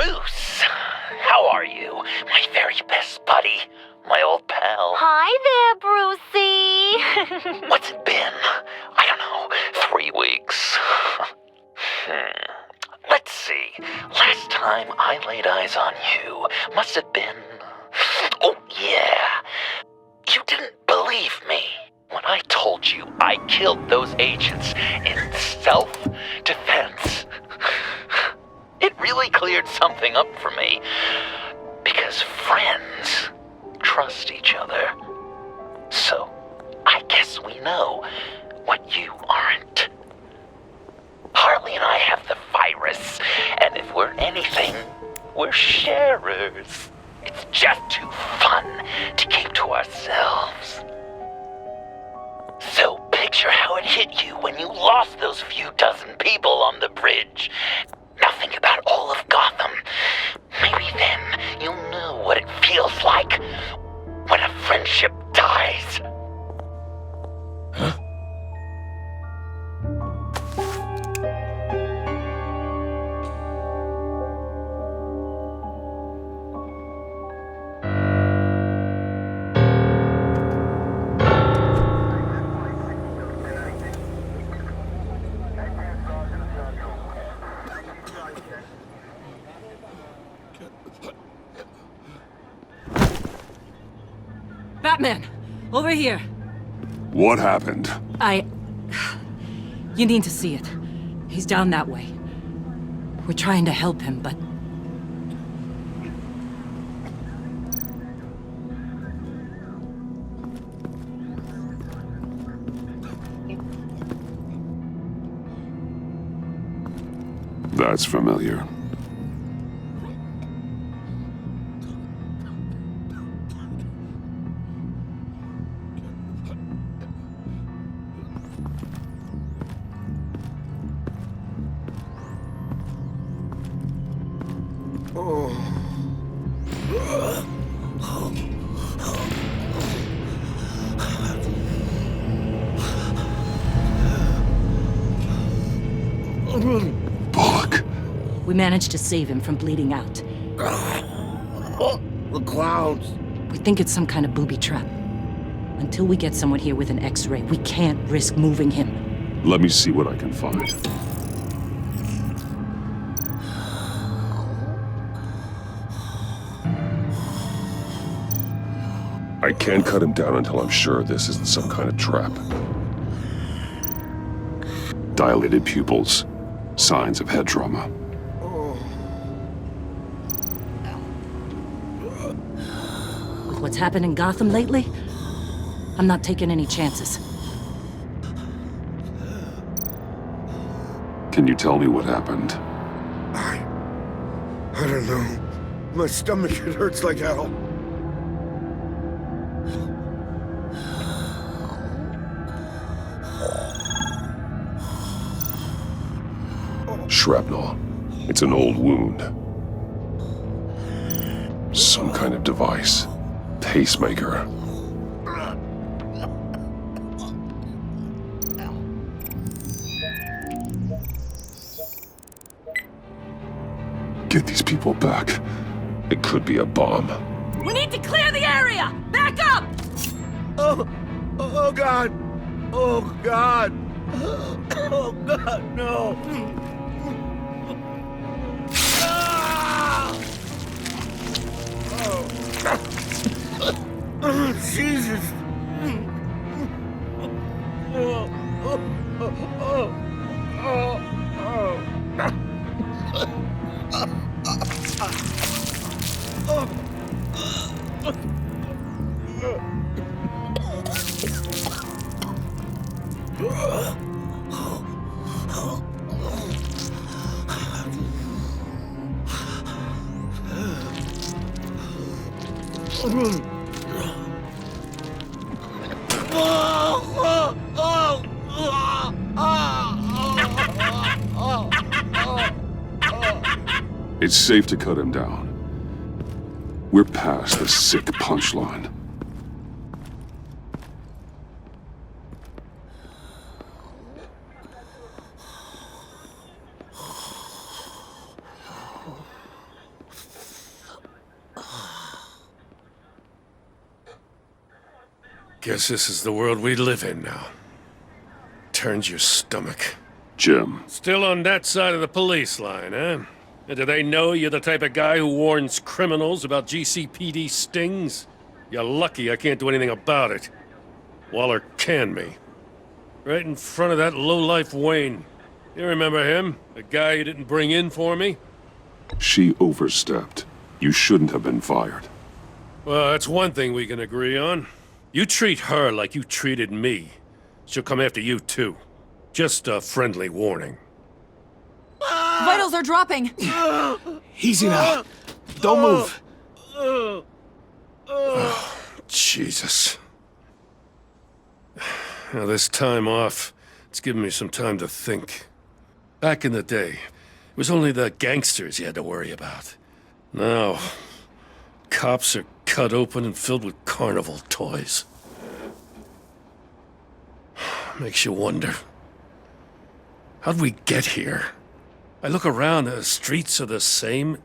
Bruce! How are you? My very best buddy. My old pal. Hi there, Brucey. What's it been? I don't know, 3 weeks. Let's see. Last time I laid eyes on you must have been... Oh, yeah. You didn't believe me when I told you I killed those agents in self-defense. It really cleared something up for me. Because friends trust each other. So, I guess we know what you aren't. Harley and I have the virus, and if we're anything, we're sharers. It's just too fun to keep to ourselves. So picture how it hit you when you lost those few dozen people on the bridge. Now think about all of Gotham. Maybe then you'll know what it feels like when a friendship dies. Huh? Batman! Over here! What happened? You need to see it. He's down that way. We're trying to help him, but... That's familiar. Bullock. We managed to save him from bleeding out. The clouds. We think it's some kind of booby trap. Until we get someone here with an X-ray, we can't risk moving him. Let me see what I can find. I can't cut him down until I'm sure this isn't some kind of trap. Dilated pupils. Signs of head trauma. With what's happened in Gotham lately, I'm not taking any chances. Can you tell me what happened? I don't know. My stomach, it hurts like hell. Shrapnel. It's an old wound. Some kind of device. Pacemaker. Get these people back. It could be a bomb. We need to clear the area! Back up! Oh God! Oh God! Oh God, no! Oh, Jesus! It's safe to cut him down. We're past the sick punchline. Guess this is the world we live in now. Turns your stomach. Jim, Still on that side of the police line, eh? And do they know you're the type of guy who warns criminals about GCPD stings? You're lucky I can't do anything about it. Waller canned me. Right in front of that lowlife Wayne. You remember him? The guy you didn't bring in for me? she overstepped. You shouldn't have been fired. Well, that's one thing we can agree on. You treat her like you treated me. She'll come after you, too. Just a friendly warning. Vitals are dropping! Easy now. Don't move. Jesus. Now, this time off, it's given me some time to think. Back in the day, it was only the gangsters you had to worry about. Now, cops are cut open and filled with carnival toys. Makes you wonder. How'd we get here? I look around, the streets are the same.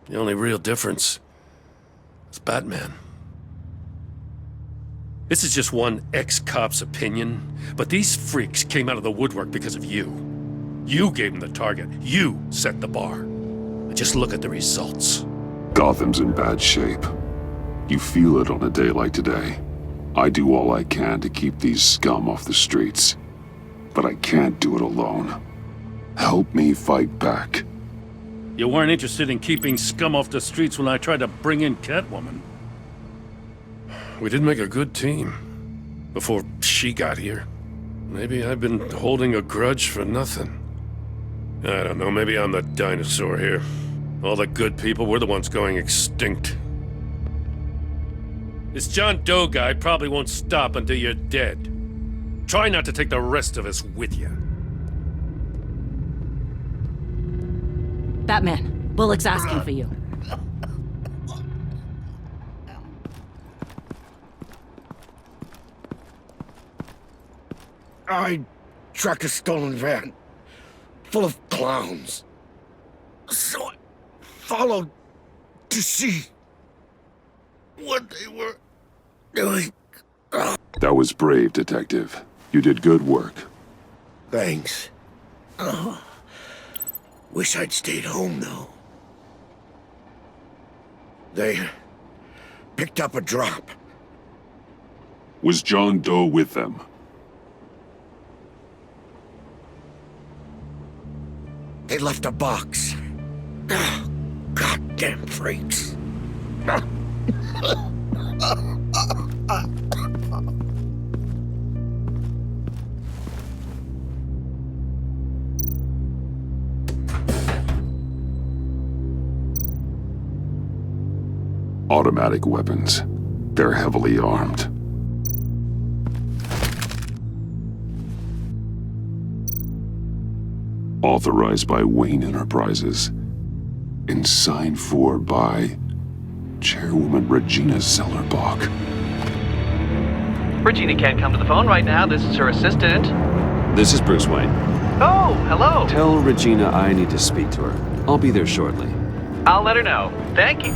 The only real difference is Batman. This is just one ex-cop's opinion, but these freaks came out of the woodwork because of you. You gave them the target. You set the bar. And just look at the results. Gotham's in bad shape. You feel it on a day like today. I do all I can to keep these scum off the streets. But I can't do it alone. Help me fight back. You weren't interested in keeping scum off the streets when I tried to bring in Catwoman. We did make a good team. Before she got here. Maybe I've been holding a grudge for nothing. I don't know, maybe I'm the dinosaur here. All the good people, we're the ones going extinct. This John Doe guy probably won't stop until you're dead. Try not to take the rest of us with you. Batman, Bullock's asking for you. I tracked a stolen van, full of clowns. So I followed to see what they were doing. That was brave, Detective. You did good work. Thanks. Wish I'd stayed home, though. They picked up a drop. Was John Doe with them? They left a box. Goddamn freaks. Automatic weapons. They're heavily armed. Authorized by Wayne Enterprises. And signed for by Chairwoman Regina Zellerbach. Regina can't come to the phone right now. This is her assistant. This is Bruce Wayne. Oh, hello. Tell Regina I need to speak to her. I'll be there shortly. I'll let her know. Thank you.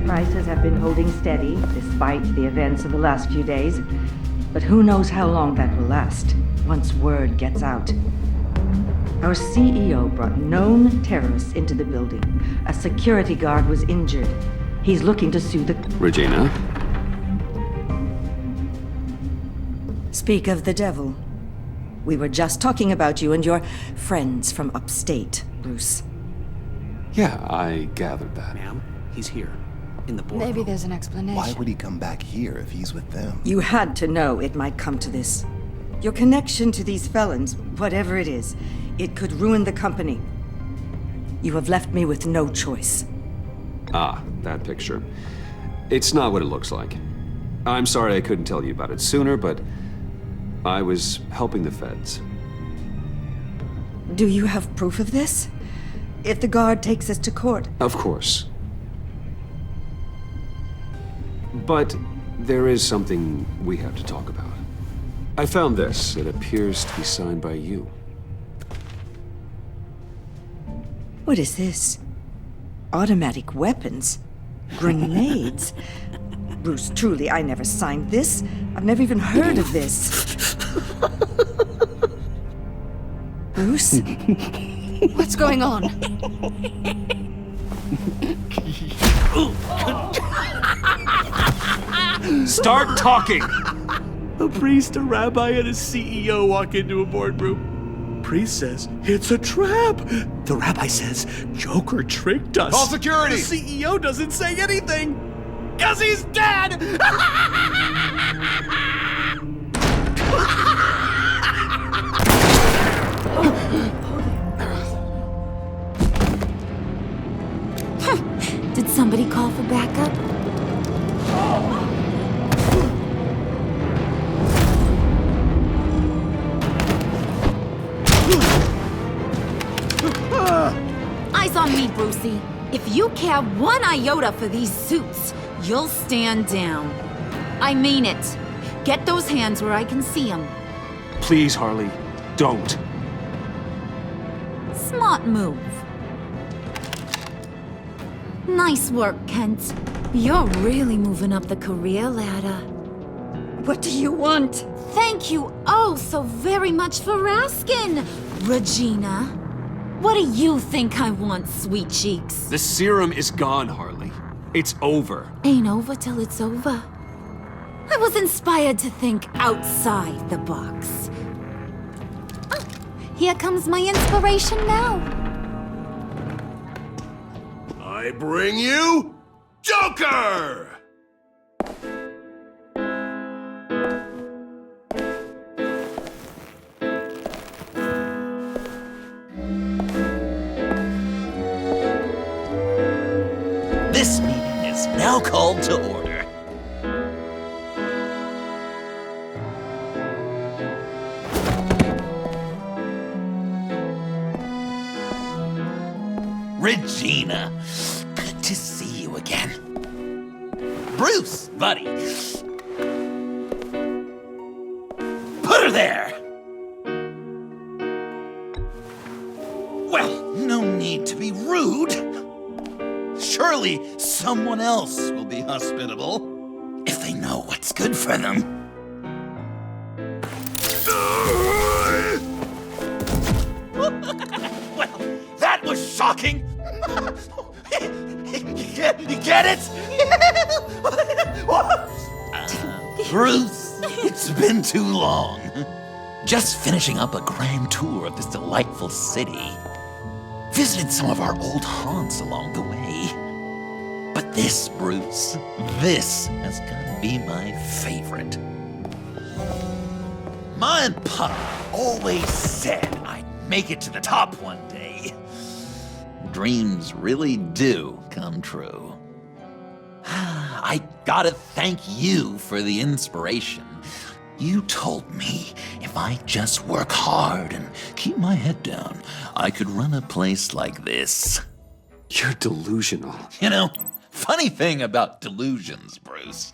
Prices have been holding steady despite the events of the last few days. But who knows how long that will last once word gets out. Our CEO brought known terrorists into the building. A security guard was injured. He's looking to sue the... Regina? Speak of the devil. We were just talking about you and your friends from upstate, Bruce. Yeah, I gathered that. Ma'am, he's here. In the boardroom. Maybe there's an explanation. Why would he come back here if he's with them? You had to know it might come to this. Your connection to these felons, whatever it is, it could ruin the company. You have left me with no choice. Ah, that picture. It's not what it looks like. I'm sorry I couldn't tell you about it sooner, but I was helping the feds. Do you have proof of this? If the guard takes us to court? Of course. But there is something we have to talk about. I found this. It appears to be signed by you. What is this? Automatic weapons? Grenades? Bruce, truly, I never signed this. I've never even heard of this. Bruce? What's going on? Start talking! A priest, a rabbi, and a CEO walk into a boardroom. Priest says, it's a trap. The rabbi says, Joker tricked us. Call security! The CEO doesn't say anything, because he's dead! Did somebody call for backup? Eyes on me, Brucey. If you care one iota for these suits, you'll stand down. I mean it. Get those hands where I can see them. Please, Harley, don't. Smart move. Nice work, Kent. You're really moving up the career ladder. What do you want? Thank you oh so very much for asking, Regina. What do you think I want, sweet cheeks? The serum is gone, Harley. It's over. Ain't over till it's over. I was inspired to think outside the box. Oh, here comes my inspiration now. I bring you Joker! This meeting is now called to order. Regina, good to see you again. Bruce, buddy. Put her there! Well, no need to be rude. Surely someone else will be hospitable if they know what's good for them. Well, that was shocking. You get it? Bruce, it's been too long. Just finishing up a grand tour of this delightful city. Visited some of our old haunts along the way. But this, Bruce, this has got to be my favorite. Ma and Pa always said I'd make it to the top one day. Dreams really do come true. I gotta thank you for the inspiration. You told me if I just work hard and keep my head down, I could run a place like this. You're delusional. You know, funny thing about delusions, Bruce.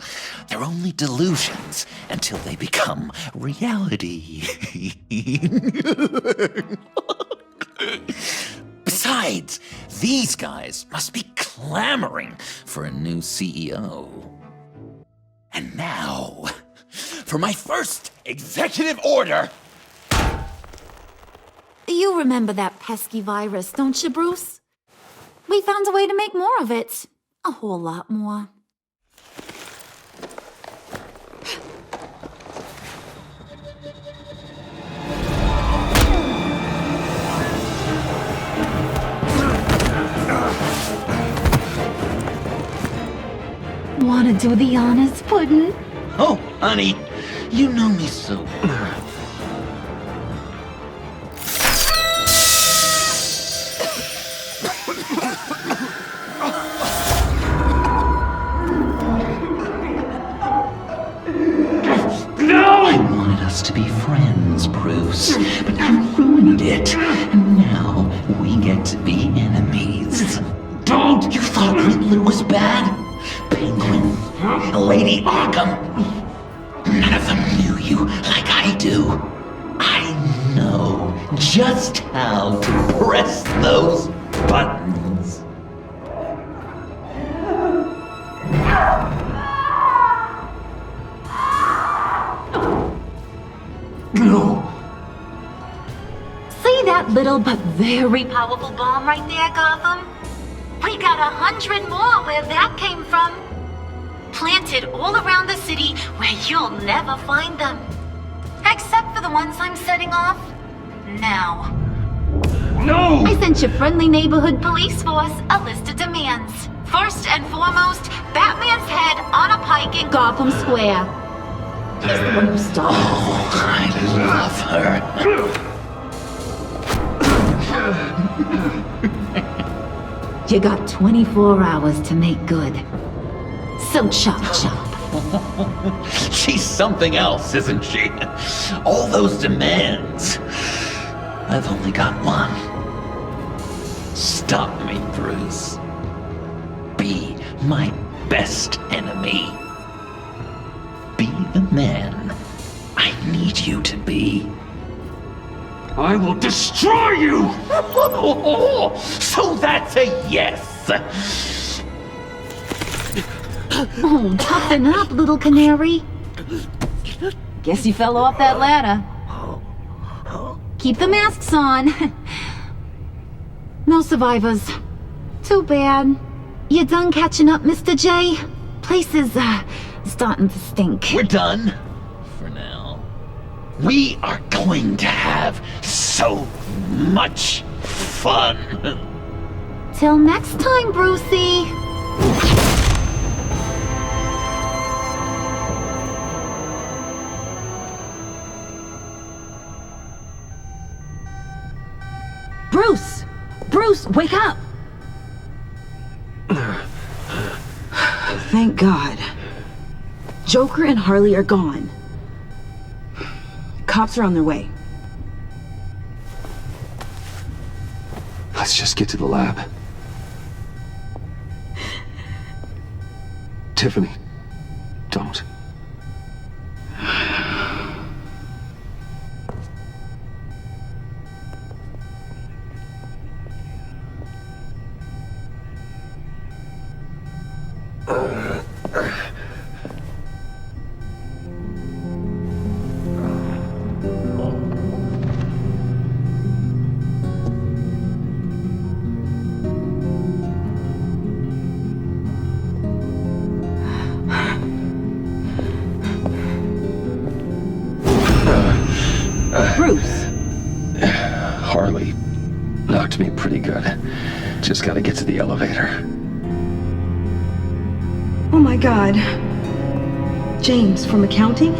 They're only delusions until they become reality. Besides, these guys must be clamoring for a new CEO. And now, for my first executive order. You remember that pesky virus, don't you, Bruce? We found a way to make more of it. A whole lot more. Wanna do the honors, Puddin'? Oh, honey, you know me so. Riddler was bad. Penguin, Lady Arkham. None of them knew you like I do. I know just how to press those buttons. No. See that little but very powerful bomb right there, Gotham? We got 100 more where that came from. Planted all around the city where you'll never find them. Except for the ones I'm setting off now. No! I sent your friendly neighborhood police force a list of demands. First and foremost, Batman's head on a pike in Gotham Square. He's the one who started. Oh, I love her. You got 24 hours to make good. So chop chop. She's something else, isn't she? All those demands. I've only got one. Stop me, Bruce. Be my best enemy. Be the man I need you to be. I will destroy you! So that's a yes! Oh, toughen up, little canary. Guess you fell off that ladder. Keep the masks on. No survivors. Too bad. You done catching up, Mr. J? Place is, starting to stink. We're done. For now. We are going to have so much fun. Till next time, Brucey. Bruce! Bruce, wake up! Thank God. Joker and Harley are gone. Cops are on their way. Let's just get to the lab. Tiffany, don't. Bruce! Harley knocked me pretty good. Just gotta get to the elevator. Oh my God. James, from accounting?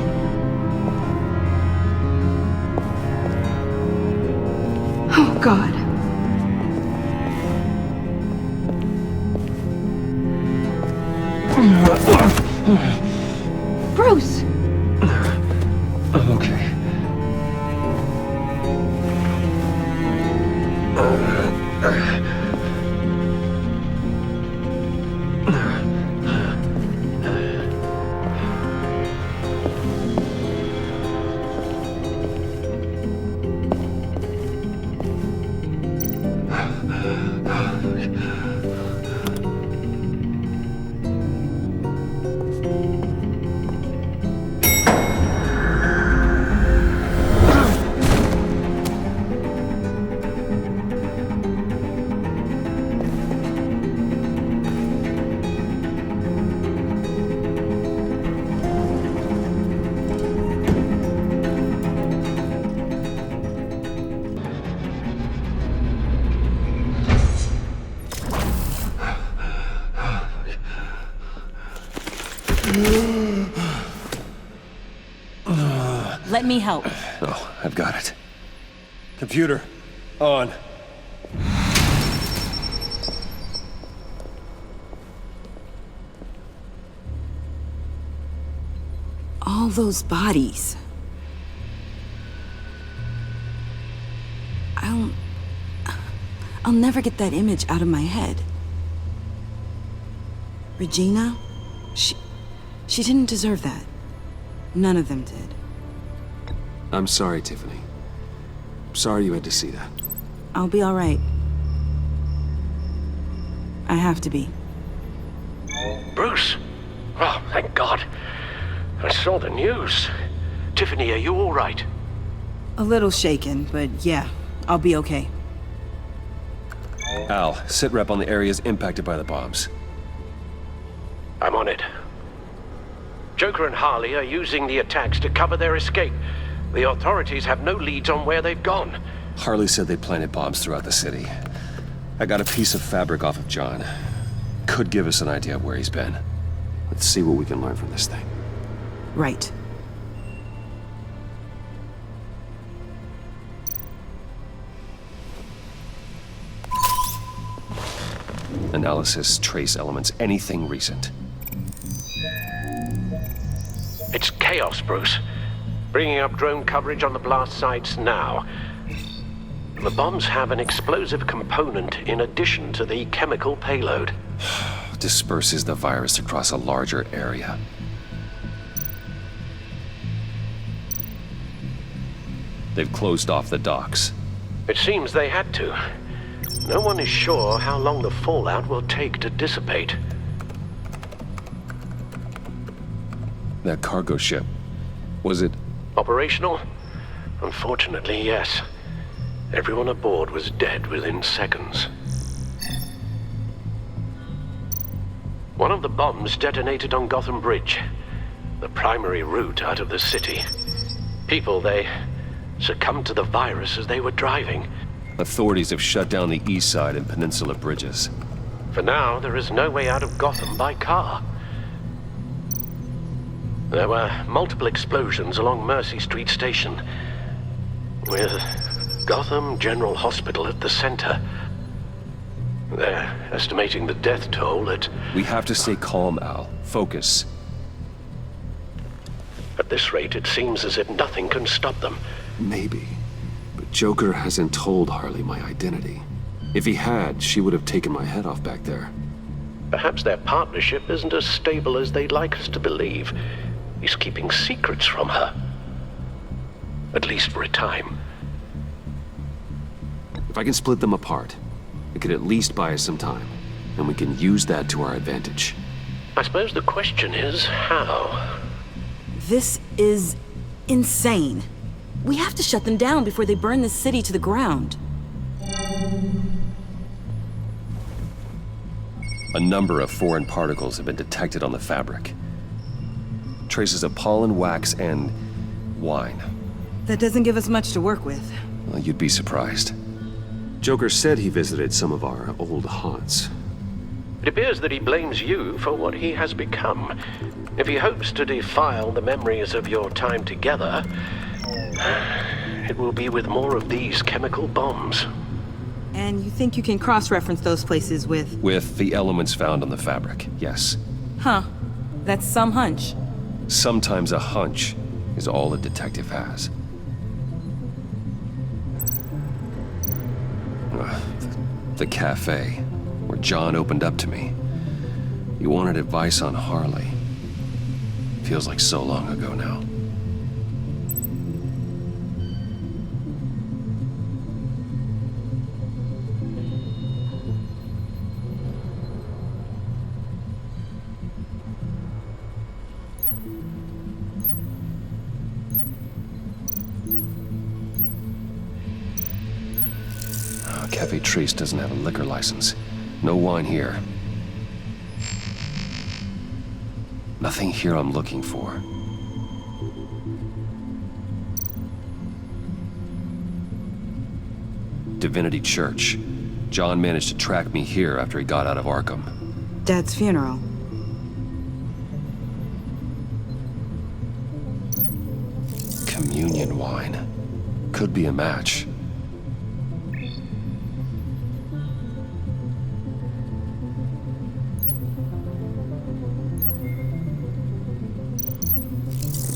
Oh God. Bruce! Okay. Let me help. Oh, I've got it. Computer, on. All those bodies. I'll never get that image out of my head. Regina? She didn't deserve that. None of them did. I'm sorry, Tiffany. Sorry you had to see that. I'll be all right. I have to be. Bruce? Oh, thank God. I saw the news. Tiffany, are you all right? A little shaken, but yeah, I'll be okay. Al, sit rep on the areas impacted by the bombs. I'm on it. Joker and Harley are using the attacks to cover their escape. The authorities have no leads on where they've gone. Harley said they planted bombs throughout the city. I got a piece of fabric off of John. Could give us an idea of where he's been. Let's see what we can learn from this thing. Right. Analysis, trace elements, anything recent. It's chaos, Bruce. Bringing up drone coverage on the blast sites now. The bombs have an explosive component in addition to the chemical payload. Disperses the virus across a larger area. They've closed off the docks. It seems they had to. No one is sure how long the fallout will take to dissipate. That cargo ship, was it... Operational? Unfortunately, yes. Everyone aboard was dead within seconds. One of the bombs detonated on Gotham Bridge, the primary route out of the city. People, they succumbed to the virus as they were driving. Authorities have shut down the east side and peninsula bridges. For now, there is no way out of Gotham by car. There were multiple explosions along Mercy Street Station, with Gotham General Hospital at the center. They're estimating the death toll at... We have to stay calm, Al. Focus. At this rate, it seems as if nothing can stop them. Maybe. But Joker hasn't told Harley my identity. If he had, she would have taken my head off back there. Perhaps their partnership isn't as stable as they'd like us to believe. He's keeping secrets from her. At least for a time. If I can split them apart, it could at least buy us some time. And we can use that to our advantage. I suppose the question is, how? This is insane. We have to shut them down before they burn this city to the ground. A number of foreign particles have been detected on the fabric. Traces of pollen, wax, and wine. That doesn't give us much to work with. Well, you'd be surprised. Joker said he visited some of our old haunts. It appears that he blames you for what he has become. If he hopes to defile the memories of your time together, it will be with more of these chemical bombs. And you think you can cross-reference those places with... With the elements found on the fabric, yes. Huh. That's some hunch. Sometimes a hunch is all a detective has. The cafe, where John opened up to me. He wanted advice on Harley. Feels like so long ago now. Cafe Trace doesn't have a liquor license. No wine here. Nothing here I'm looking for. Divinity Church. John managed to track me here after he got out of Arkham. Dad's funeral. Communion wine. Could be a match.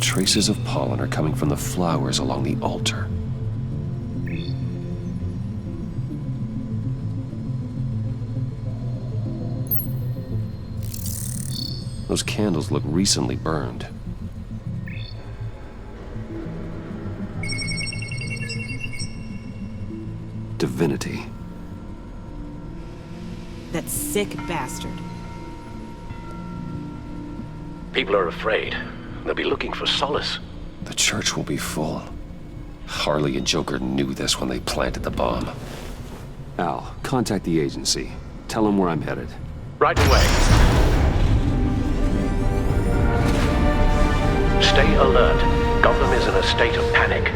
Traces of pollen are coming from the flowers along the altar. Those candles look recently burned. Divinity. That sick bastard. People are afraid. They'll be looking for solace. The church will be full. Harley and Joker knew this when they planted the bomb. Al, contact the agency. Tell them where I'm headed. Right away. Stay alert. Gotham is in a state of panic.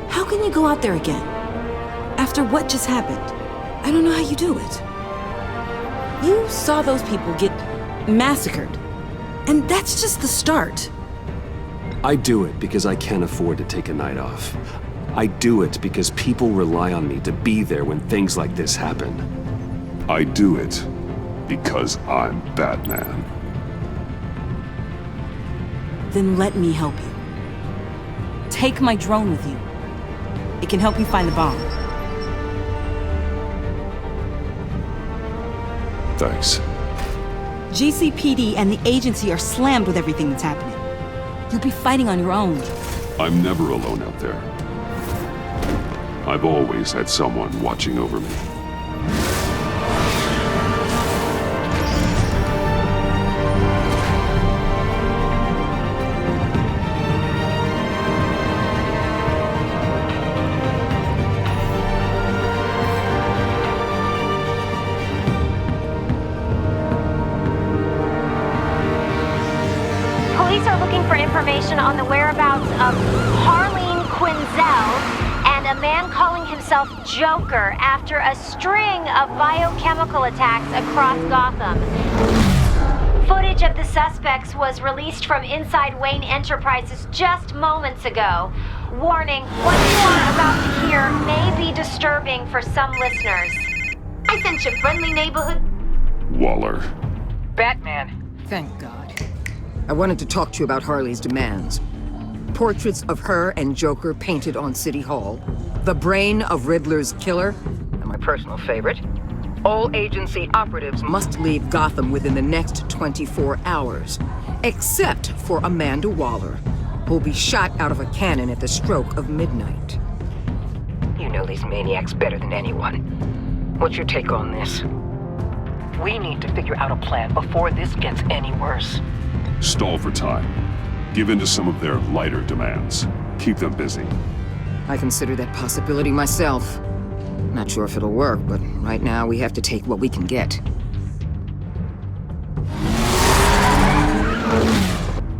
How can you go out there again? After what just happened? I don't know how you do it. You saw those people get massacred. And that's just the start. I do it because I can't afford to take a night off. I do it because people rely on me to be there when things like this happen. I do it because I'm Batman. Then let me help you. Take my drone with you. It can help you find the bomb. Thanks. GCPD and the agency are slammed with everything that's happening. You'll be fighting on your own. I'm never alone out there. I've always had someone watching over me. Police are looking for information on the whereabouts of Harleen Quinzel and a man calling himself Joker after a string of biochemical attacks across Gotham. Footage of the suspects was released from inside Wayne Enterprises just moments ago. Warning, what you are about to hear may be disturbing for some listeners. I sent you friendly neighborhood. Waller. Batman. Thank God. I wanted to talk to you about Harley's demands. Portraits of her and Joker painted on City Hall. The brain of Riddler's killer. And my personal favorite. All agency operatives must leave Gotham within the next 24 hours. Except for Amanda Waller, who'll be shot out of a cannon at the stroke of midnight. You know these maniacs better than anyone. What's your take on this? We need to figure out a plan before this gets any worse. Stall for time. Give in to some of their lighter demands. Keep them busy. I consider that possibility myself. Not sure if it'll work, but right now we have to take what we can get.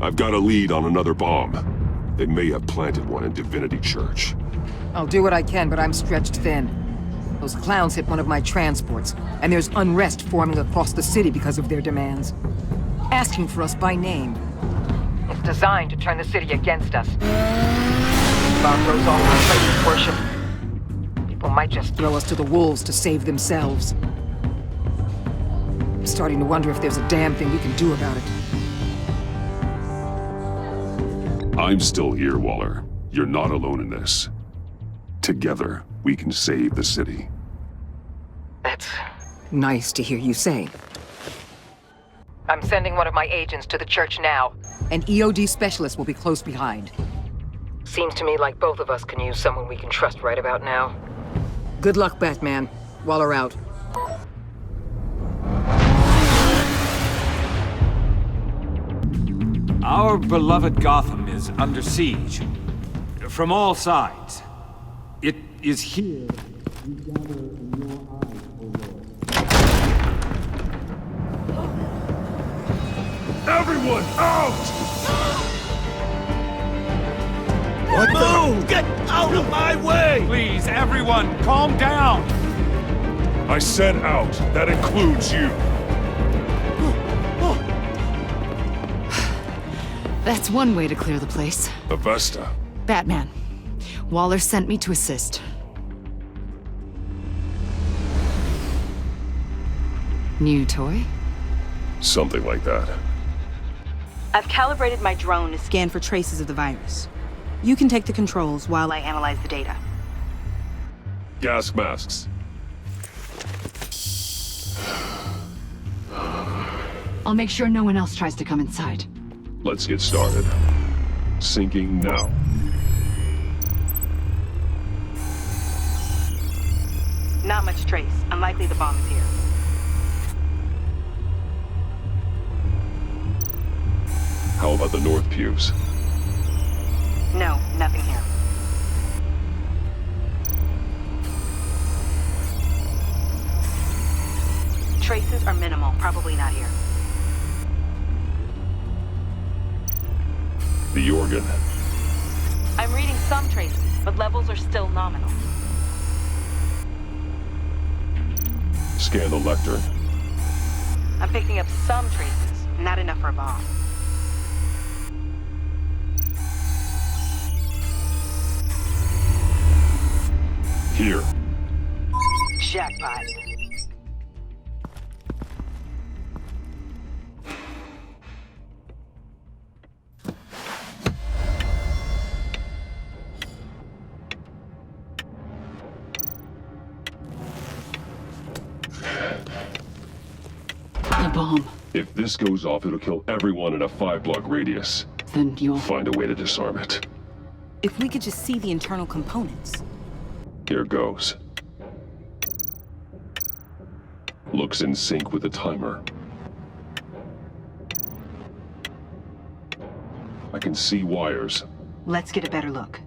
I've got a lead on another bomb. They may have planted one in Divinity Church. I'll do what I can, but I'm stretched thin. Those clowns hit one of my transports, and there's unrest forming across the city because of their demands. Asking for us by name. It's designed to turn the city against us. Bomb goes off on places worship. People might just throw us to the wolves to save themselves. I'm starting to wonder if there's a damn thing we can do about it. I'm still here, Waller. You're not alone in this. Together, we can save the city. That's nice to hear you say. I'm sending one of my agents to the church now. An EOD specialist will be close behind. Seems to me like both of us can use someone we can trust right about now. Good luck, Batman. Waller out. Our beloved Gotham is under siege. From all sides. It is here we gather in your eyes, O Lord. Everyone, out! What the? Get out of my way! Please, everyone, calm down! I said out. That includes you. That's one way to clear the place. Avesta. Batman, Waller sent me to assist. New toy? Something like that. I've calibrated my drone to scan for traces of the virus. You can take the controls while I analyze the data. Gas masks. I'll make sure no one else tries to come inside. Let's get started. Syncing now. Not much trace. Unlikely the bomb is here. How about the north pews? No, nothing here. Traces are minimal. Probably not here. The organ. I'm reading some traces, but levels are still nominal. Scan the lectern. I'm picking up some traces. Not enough for a bomb. Here. Jackpot. The bomb. If this goes off, it'll kill everyone in a 5-block radius. Then you'll... Find a way to disarm it. If we could just see the internal components. Here goes. Looks in sync with the timer. I can see wires. Let's get a better look.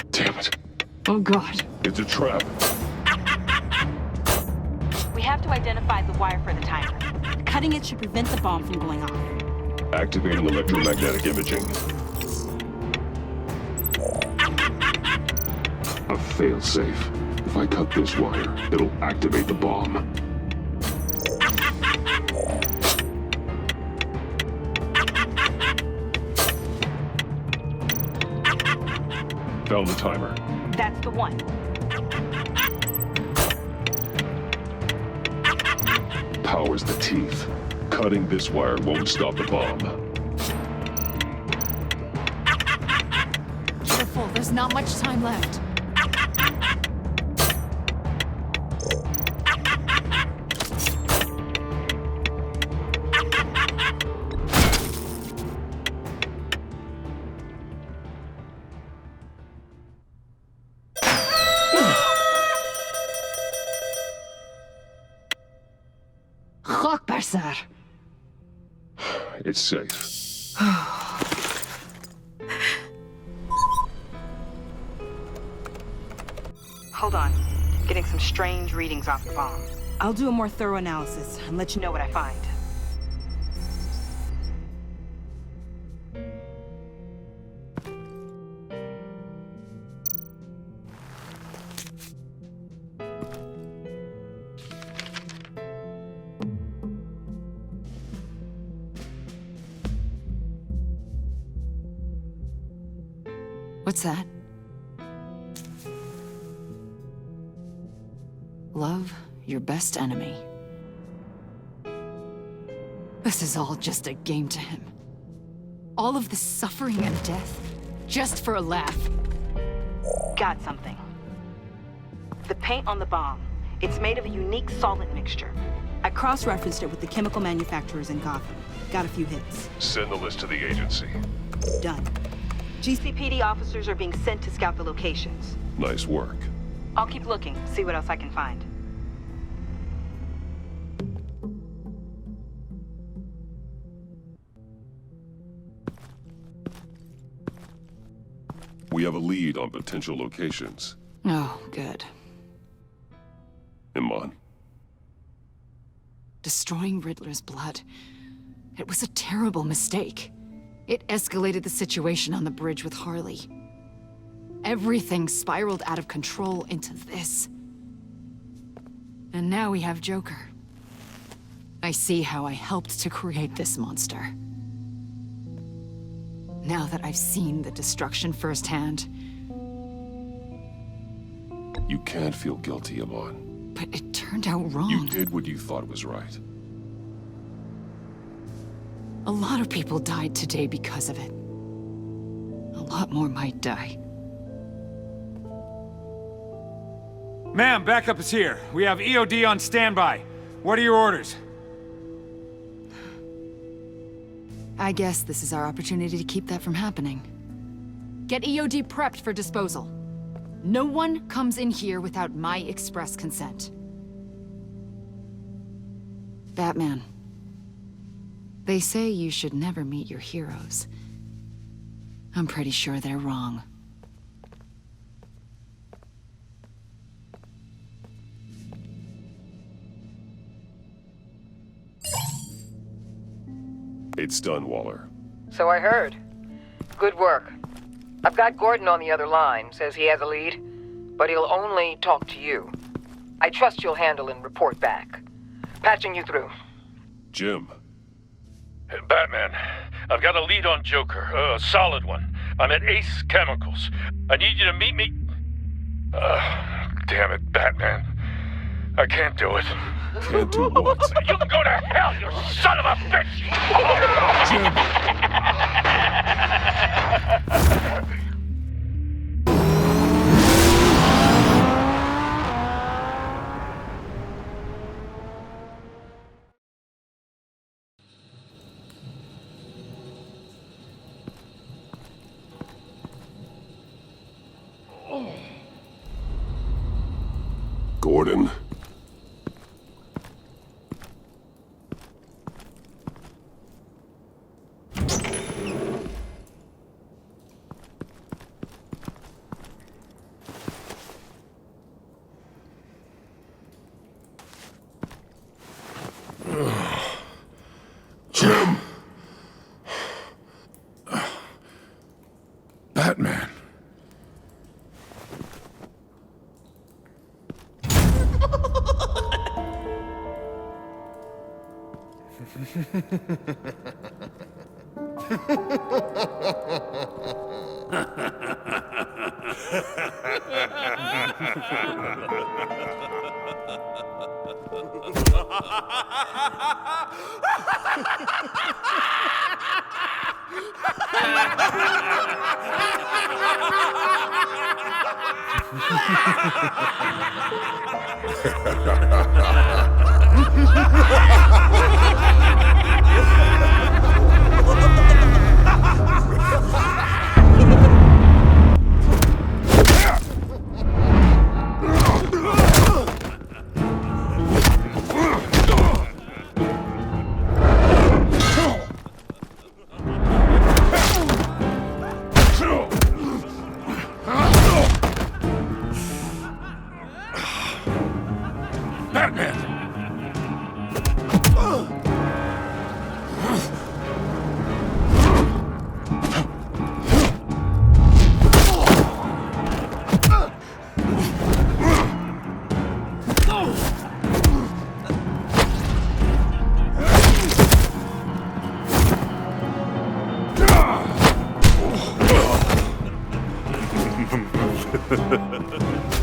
Damn it. Oh God. It's a trap. We have to identify the wire for the timer. Cutting it should prevent the bomb from going off. Activating electromagnetic imaging. A failsafe. If I cut this wire, it'll activate the bomb. Found the timer. That's the one. Power's the teeth. Cutting this wire won't stop the bomb. Careful, there's not much time left. Sir. It's safe. Hold on. Getting some strange readings off the bomb. I'll do a more thorough analysis and let you know what I find. What's that? Love your best enemy. This is all just a game to him. All of this suffering and death, just for a laugh. Got something. The paint on the bomb. It's made of a unique solvent mixture. I cross-referenced it with the chemical manufacturers in Gotham. Got a few hits. Send the list to the agency. Done. GCPD officers are being sent to scout the locations. Nice work. I'll keep looking, see what else I can find. We have a lead on potential locations. Oh, good. Iman. Destroying Riddler's blood. It was a terrible mistake. It escalated the situation on the bridge with Harley. Everything spiraled out of control into this. And now we have Joker. I see how I helped to create this monster. Now that I've seen the destruction firsthand. You can't feel guilty, Amon. But it turned out wrong. You did what you thought was right. A lot of people died today because of it. A lot more might die. Ma'am, backup is here. We have EOD on standby. What are your orders? I guess this is our opportunity to keep that from happening. Get EOD prepped for disposal. No one comes in here without my express consent. Batman. They say you should never meet your heroes. I'm pretty sure they're wrong. It's done, Waller. So I heard. Good work. I've got Gordon on the other line, says he has a lead, but he'll only talk to you. I trust you'll handle and report back. Patching you through. Jim. Hey, Batman, I've got a lead on Joker, a solid one. I'm at Ace Chemicals. I need you to meet me... damn it, Batman. I can't do it. Can't do what? You can go to hell, you son of a bitch! Gordon. Jim! Batman.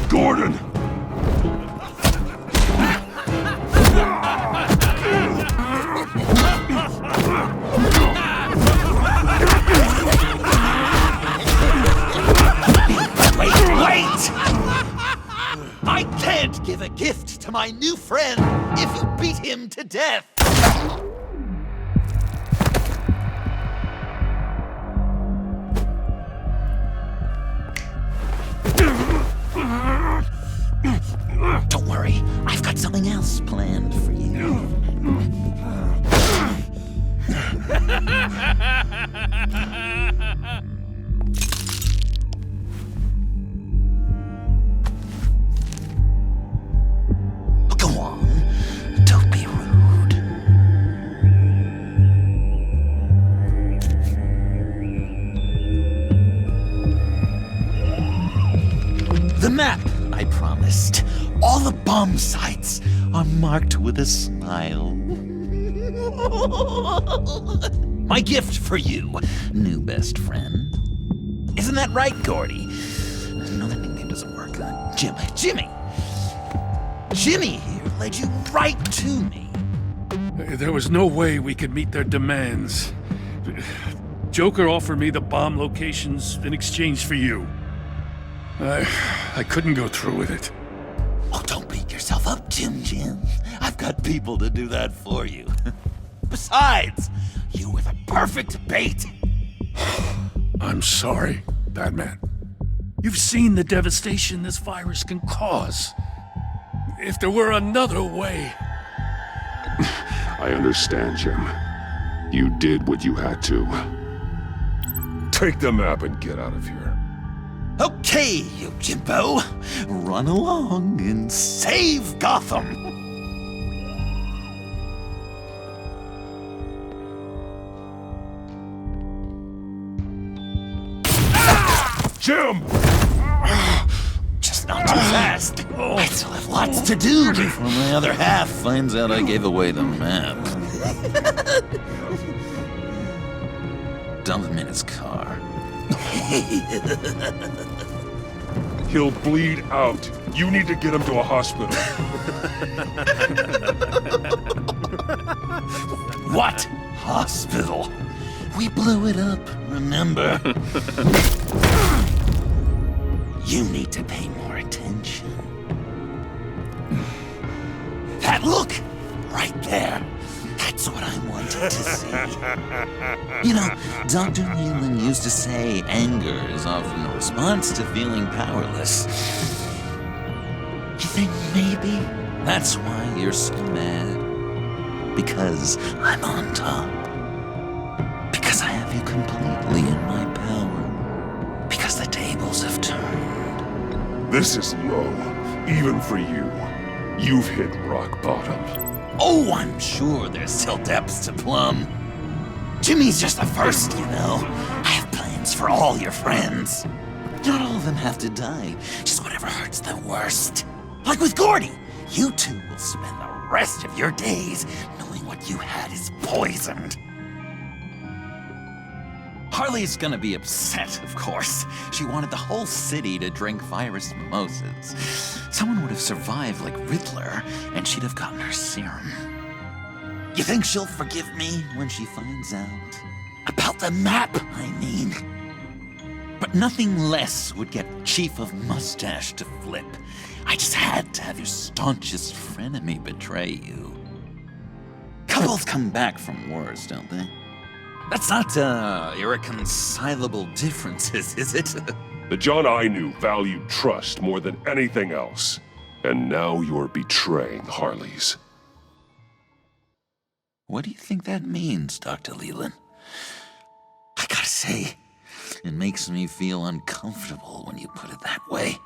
Gordon! Wait! I can't give a gift to my new friend if you beat him to death! Don't worry, I've got something else planned for you. Go on, don't be rude. The map I promised. All the bomb sites. are marked with a smile. My gift for you, new best friend. Isn't that right, Gordy? No, that nickname doesn't work. Jimmy! Jimmy here led you right to me. There was no way we could meet their demands. Joker offered me the bomb locations in exchange for you. I couldn't go through with it. Oh, don't beat yourself up, Jim. I've got people to do that for you. Besides, you were the perfect bait. I'm sorry, Batman. You've seen the devastation this virus can cause. If there were another way... I understand, Jim. You did what you had to. Take the map and get out of here. Okay, you Jimbo. Run along and save Gotham. Jim! Just not too fast. I still have lots to do before my other half finds out I gave away the map. Dump him in his car. He'll bleed out. You need to get him to a hospital. What? Hospital? We blew it up, remember? You need to pay more attention. That look! Right there. That's what I wanted to see. You know, Dr. Leland used to say anger is often a response to feeling powerless. You think maybe that's why you're so mad? Because I'm on top? Because I have you completely in my power? Because the tables have turned? This is low, even for you. You've hit rock bottom. Oh, I'm sure there's still depths to plumb. Jimmy's just the first, you know. I have plans for all your friends. Not all of them have to die, just whatever hurts them worst. Like with Gordy, you two will spend the rest of your days knowing what you had is poisoned. Harley's gonna be upset, of course. She wanted the whole city to drink virus mimosas. Someone would have survived like Riddler, and she'd have gotten her serum. You think she'll forgive me when she finds out? About the map, I mean. But nothing less would get Chief of Mustache to flip. I just had to have your staunchest frenemy betray you. Couples come back from wars, don't they? That's not, irreconcilable differences, is it? The John I knew valued trust more than anything else. And now you're betraying Harley's. What do you think that means, Dr. Leland? I gotta say, it makes me feel uncomfortable when you put it that way.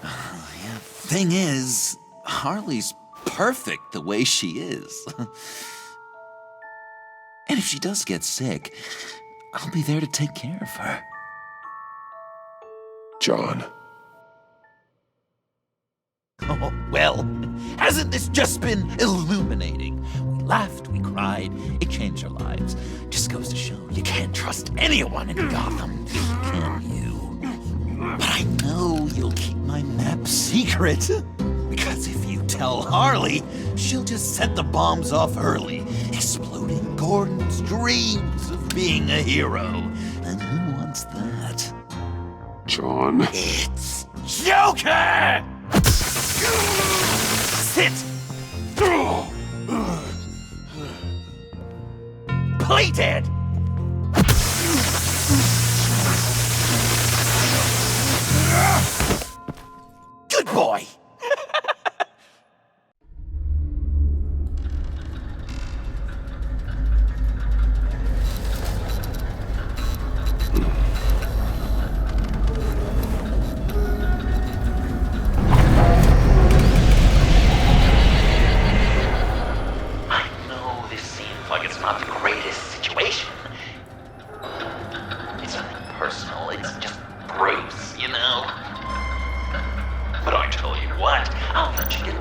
Yeah, thing is, Harley's perfect the way she is. And if she does get sick, I'll be there to take care of her. John. Oh, well, hasn't this just been illuminating? We laughed, we cried, it changed our lives. Just goes to show you can't trust anyone in Gotham, can you? But I know you'll keep my map secret. Because if you tell Harley, she'll just set the bombs off early, exploding Gordon's dreams of being a hero. And who wants that? John. It's Joker! Sit! Play dead! Good boy! I know this seems like it's not the greatest situation,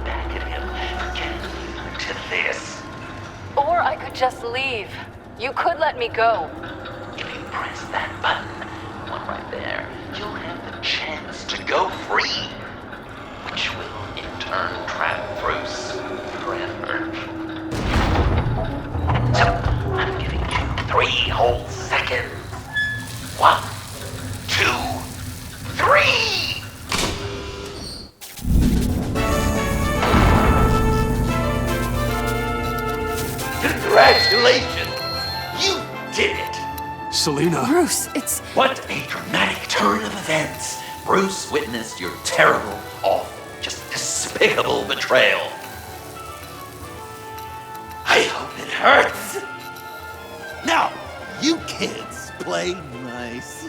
back at him for getting you to this. Or I could just leave. You could let me go. If you press that button, one right there, you'll have the chance to go free, which will in turn trap Bruce forever. So, I'm giving you 3 whole seconds. 1, 2, 3! Congratulations! You did it! Selena. Bruce, it's... What a dramatic turn of events! Bruce witnessed your terrible, awful, just despicable betrayal. I hope it hurts! Now, you kids play nice.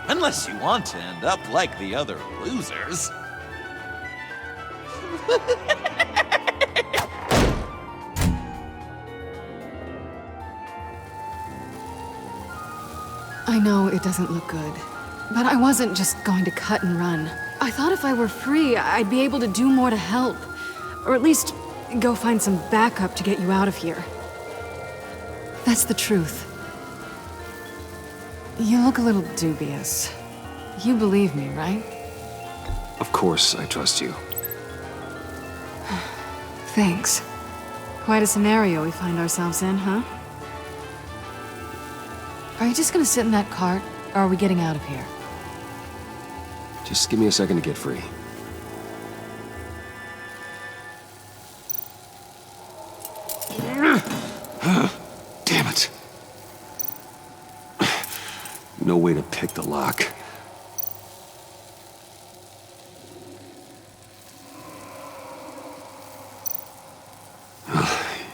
Unless you want to end up like the other losers. I know it doesn't look good, but I wasn't just going to cut and run. I thought if I were free, I'd be able to do more to help. Or at least go find some backup to get you out of here. That's the truth. You look a little dubious. You believe me, right? Of course I trust you. Thanks. Quite a scenario we find ourselves in, huh? Are you just gonna sit in that cart, or are we getting out of here? Just give me a second to get free. Damn it. No way to pick the lock.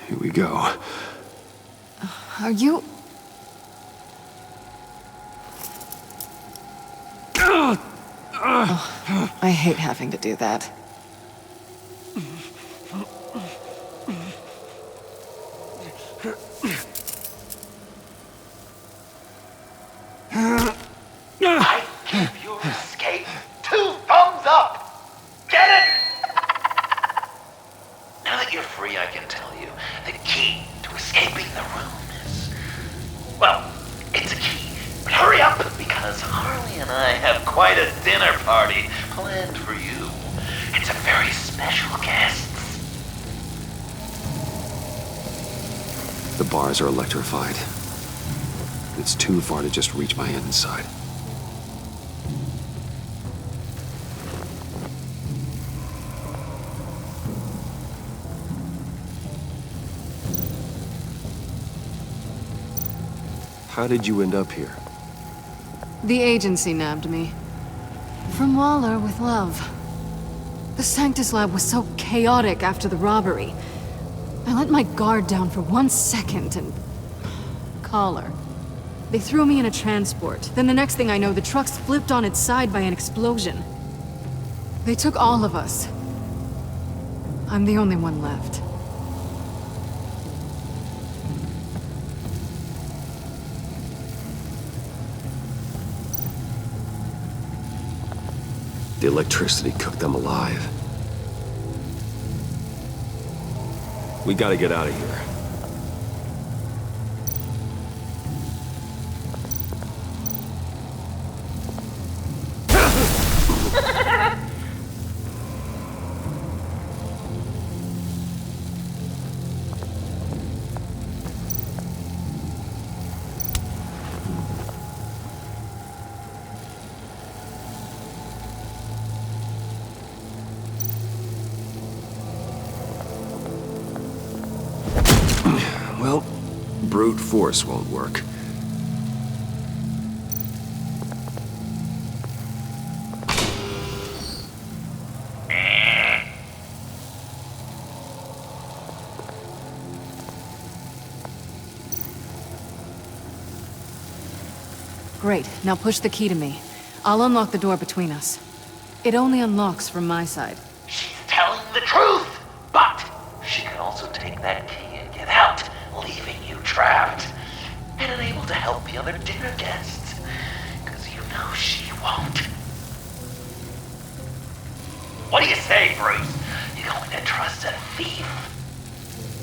Here we go. Are you... Oh, I hate having to do that. I give your escape 2 thumbs up! Get it? Now that you're free, I can tell you, the key to escaping the room is... Well, it's a key, but hurry up, because Harley and I have quite a dinner party planned for you. It's a very special guest. The bars are electrified. It's too far to just reach my hand inside. How did you end up here? The agency nabbed me. From Waller with love. The Sanctus lab was so chaotic after the robbery. I let my guard down for 1 second and... collar. They threw me in a transport. Then the next thing I know, the truck's flipped on its side by an explosion. They took all of us. I'm the only one left. The electricity cooked them alive. We gotta get out of here. Well, brute force won't work. Great, now push the key to me. I'll unlock the door between us. It only unlocks from my side. She's telling the truth, but she can also take that key and get out, leaving you trapped, and unable to help the other dinner guests, because you know she won't. What do you say, Bruce? You going to trust a thief?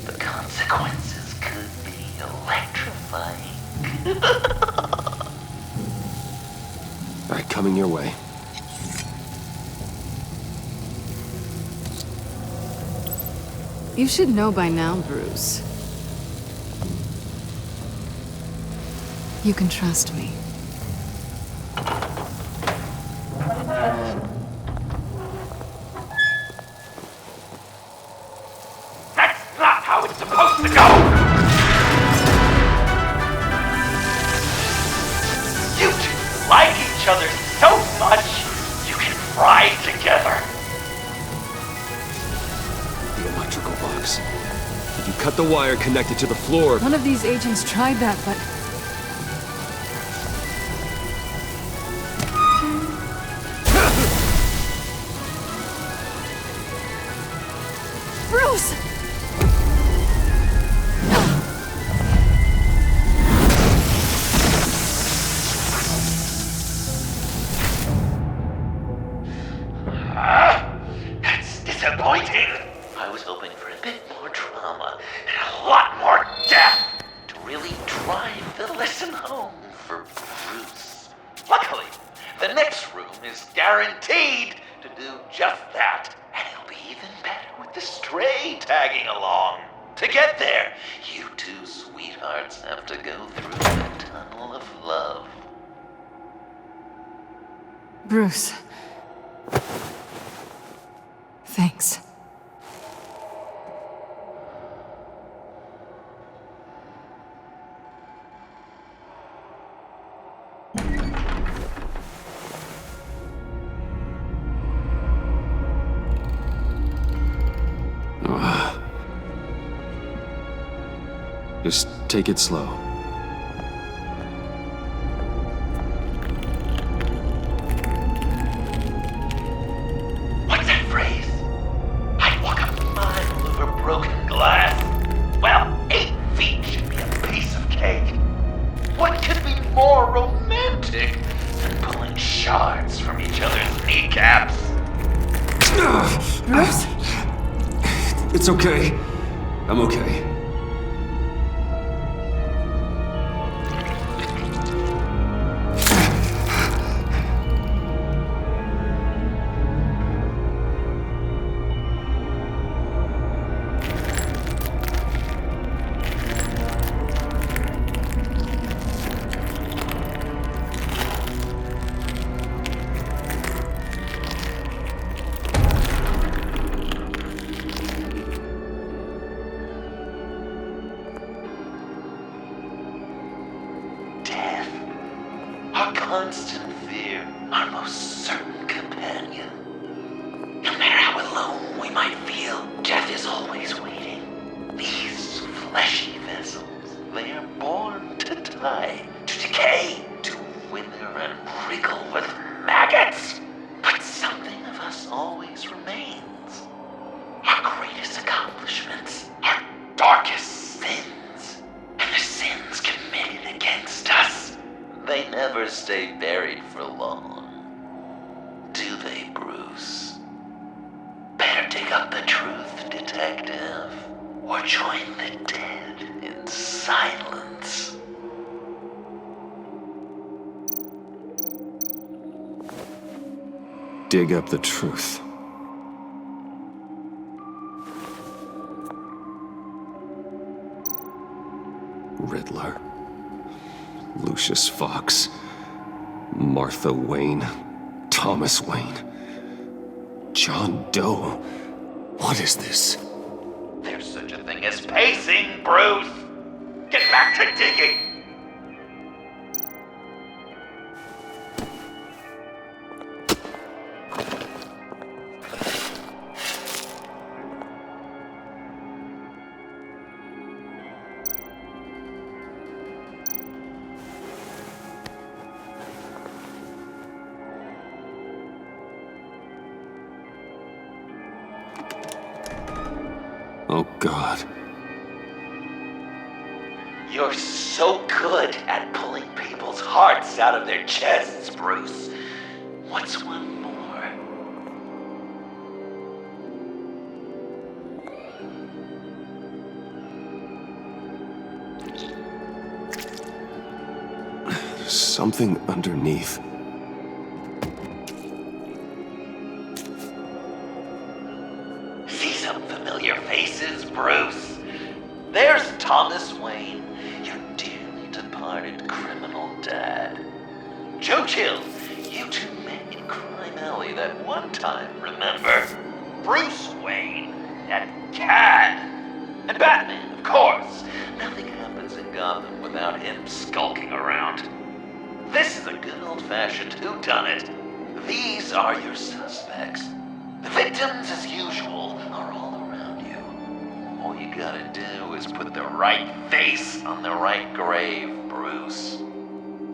The consequences could be electrifying. All right, coming your way. You should know by now, Bruce. You can trust me. That's not how it's supposed to go! You two like each other so much, you can fry together. The electrical box. If you cut the wire connected to the floor... One of these agents tried that, but... Bruce! That's disappointing. I was hoping for a bit more drama and a lot more death to really drive the lesson home for Bruce. Luckily, the next room is guaranteed to do just that, and it'll be even better with the stray tagging along. To get there, you two sweethearts have to go through the tunnel of love. Bruce. Thanks. Just take it slow. What's that phrase? I'd walk a mile over broken glass. Well, 8 feet should be a piece of cake. What could be more romantic than pulling shards from each other's kneecaps? Bruce? It's okay. I'm okay. Our constant fear, our most certain companion. No matter how alone we might feel, death is always waiting. These fleshy vessels, they are born to die, to decay, to wither and wriggle with maggots. But something of us always remains. Our greatest accomplishments, our darkest sins, and the sins committed against us. They never stay buried for long, do they, Bruce? Better dig up the truth, detective, or join the dead in silence. Dig up the truth. Riddler. Lucius Fox, Martha Wayne, Thomas Wayne, John Doe. What is this? There's such a thing as pacing, Bruce! Get back to digging! Oh, God. You're so good at pulling people's hearts out of their chests, Bruce. What's one more? something underneath. See some familiar faces, Bruce? There's Thomas Wayne, your dearly departed criminal dad. Joe Chill, you two met in Crime Alley that one time, remember? Bruce Wayne and Cad. And Batman, of course. Nothing happens in Gotham without him skulking around. This is a good old-fashioned whodunit. These are your suspects. The victims, as usual, are all around you. All you gotta do is put the right face on the right grave, Bruce.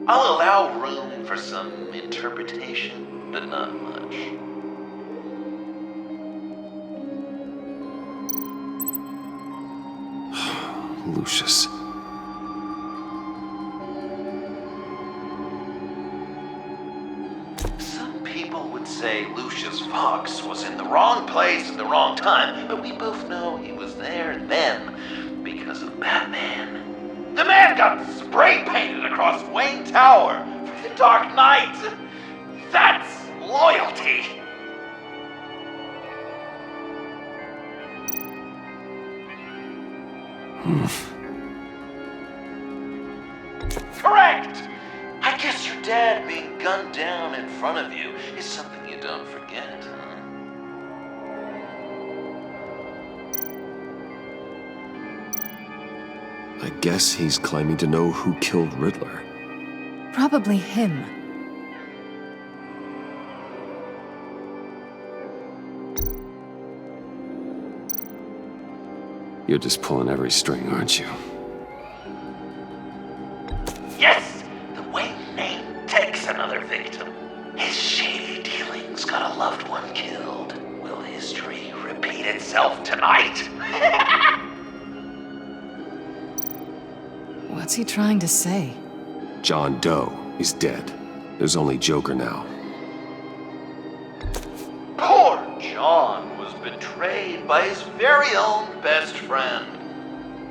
I'll allow room for some interpretation, but not much. Lucius. Some people would say Lucius Fox was in the wrong place at the wrong time, but we both know he was there then because of Batman. The man got spray painted across Wayne Tower for the Dark Knight. That's loyalty. Correct! I guess your dad being gunned down in front of you is something you don't forget, huh? I guess he's claiming to know who killed Riddler. Probably him. You're just pulling every string, aren't you? Yes! The Wayne name takes another victim. His shady dealings got a loved one killed. Will history repeat itself tonight? What's he trying to say? John Doe is dead. There's only Joker now. Poor John was betrayed by his very own best friend.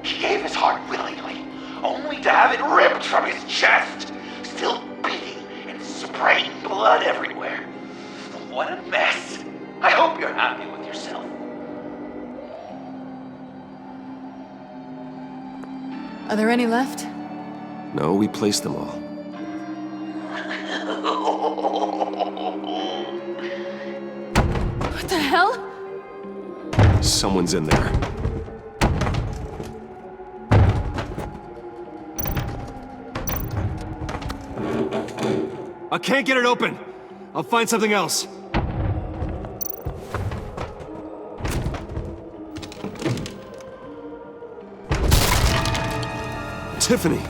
He gave his heart willingly, only to have it ripped from his chest, still beating and spraying blood everywhere. What a mess. I hope you're happy with yourself. Are there any left? No, we placed them all. What the hell? Someone's in there. I can't get it open. I'll find something else. Tiffany.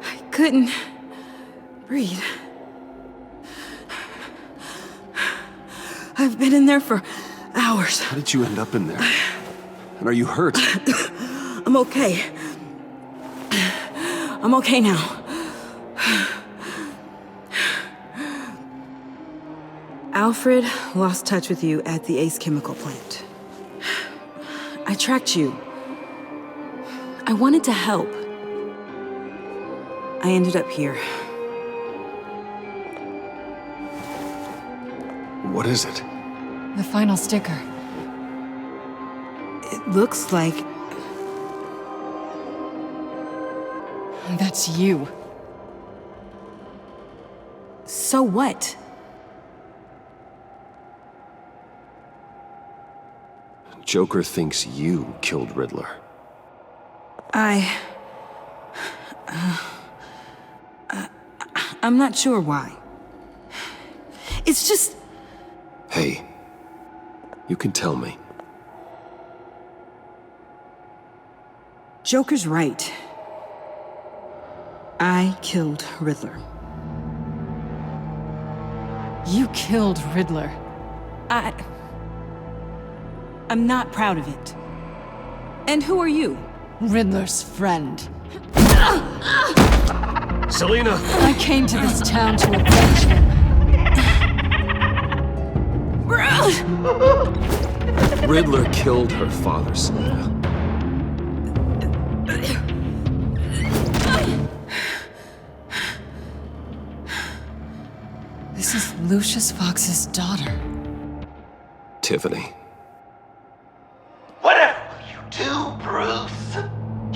I couldn't breathe. I've been in there for hours. How did you end up in there? And are you hurt? I'm okay. I'm okay now. Alfred lost touch with you at the Ace Chemical plant. I tracked you. I wanted to help. I ended up here. What is it? The final sticker. It looks like... That's you. So what? Joker thinks you killed Riddler. I'm not sure why. It's just... Hey, you can tell me. Joker's right. I killed Riddler. You killed Riddler. I'm not proud of it. And who are you? Riddler's friend. Selina! I came to this town to avenge him. Riddler killed her father, Selena. This is Lucius Fox's daughter. Tiffany. Whatever will you do, Bruce?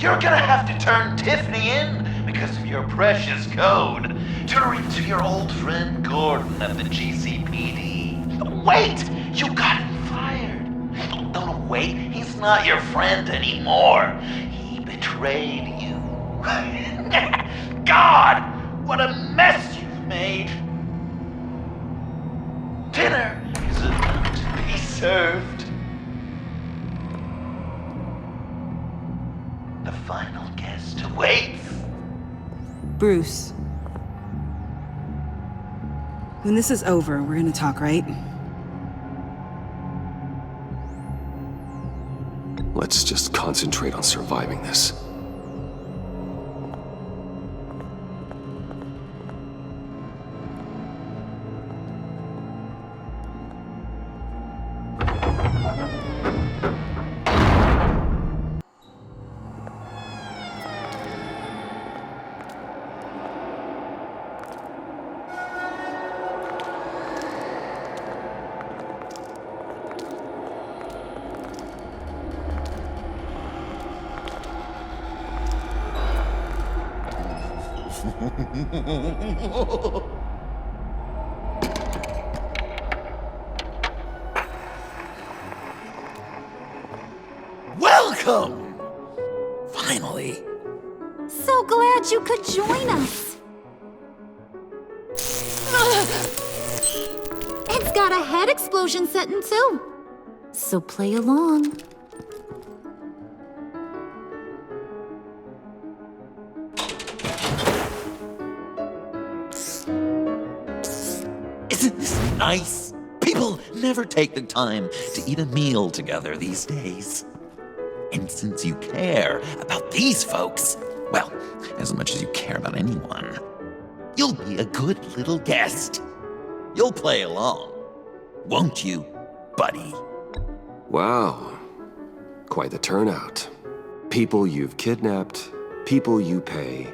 You're gonna have to turn Tiffany in because of your precious code. Turn her into your old friend Gordon at the GCPD. Wait! You got him fired. No, wait. He's not your friend anymore. He betrayed you. God! What a mess you've made! Dinner is about to be served. The final guest awaits. Bruce. When this is over, we're gonna talk, right? Let's just concentrate on surviving this. Welcome! Finally. So glad you could join us. It's got a head explosion setting too. So play along. Isn't this nice? People never take the time to eat a meal together these days. And since you care about these folks, well, as much as you care about anyone, you'll be a good little guest. You'll play along, won't you, buddy? Wow. Quite the turnout. People you've kidnapped, people you pay,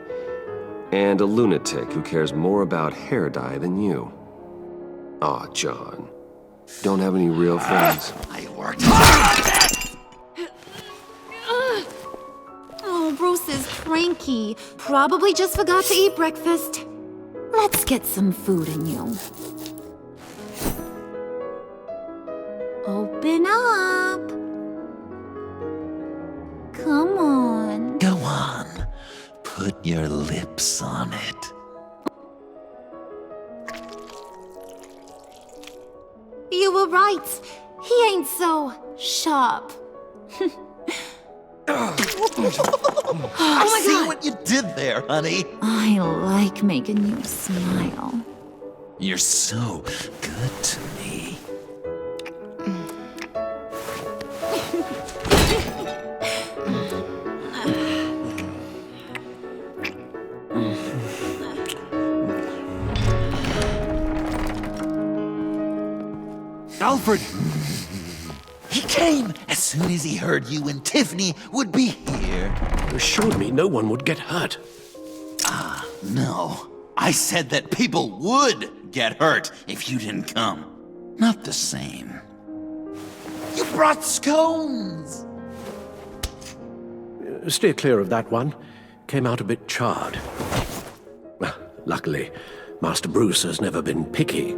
and a lunatic who cares more about hair dye than you. Aw, John. Don't have any real friends? I worked hard! Oh, Bruce is cranky. Probably just forgot to eat breakfast. Let's get some food in you. Open up. Come on. Go on. Put your lips on it. You were right. He ain't so sharp. I see what you did there, honey. I like making you smile. You're so good to me. Alfred! He came as soon as he heard you and Tiffany would be here. You assured me no one would get hurt. Ah, no. I said that people would get hurt if you didn't come. Not the same. You brought scones! Steer clear of that one. Came out a bit charred. Well, luckily, Master Bruce has never been picky.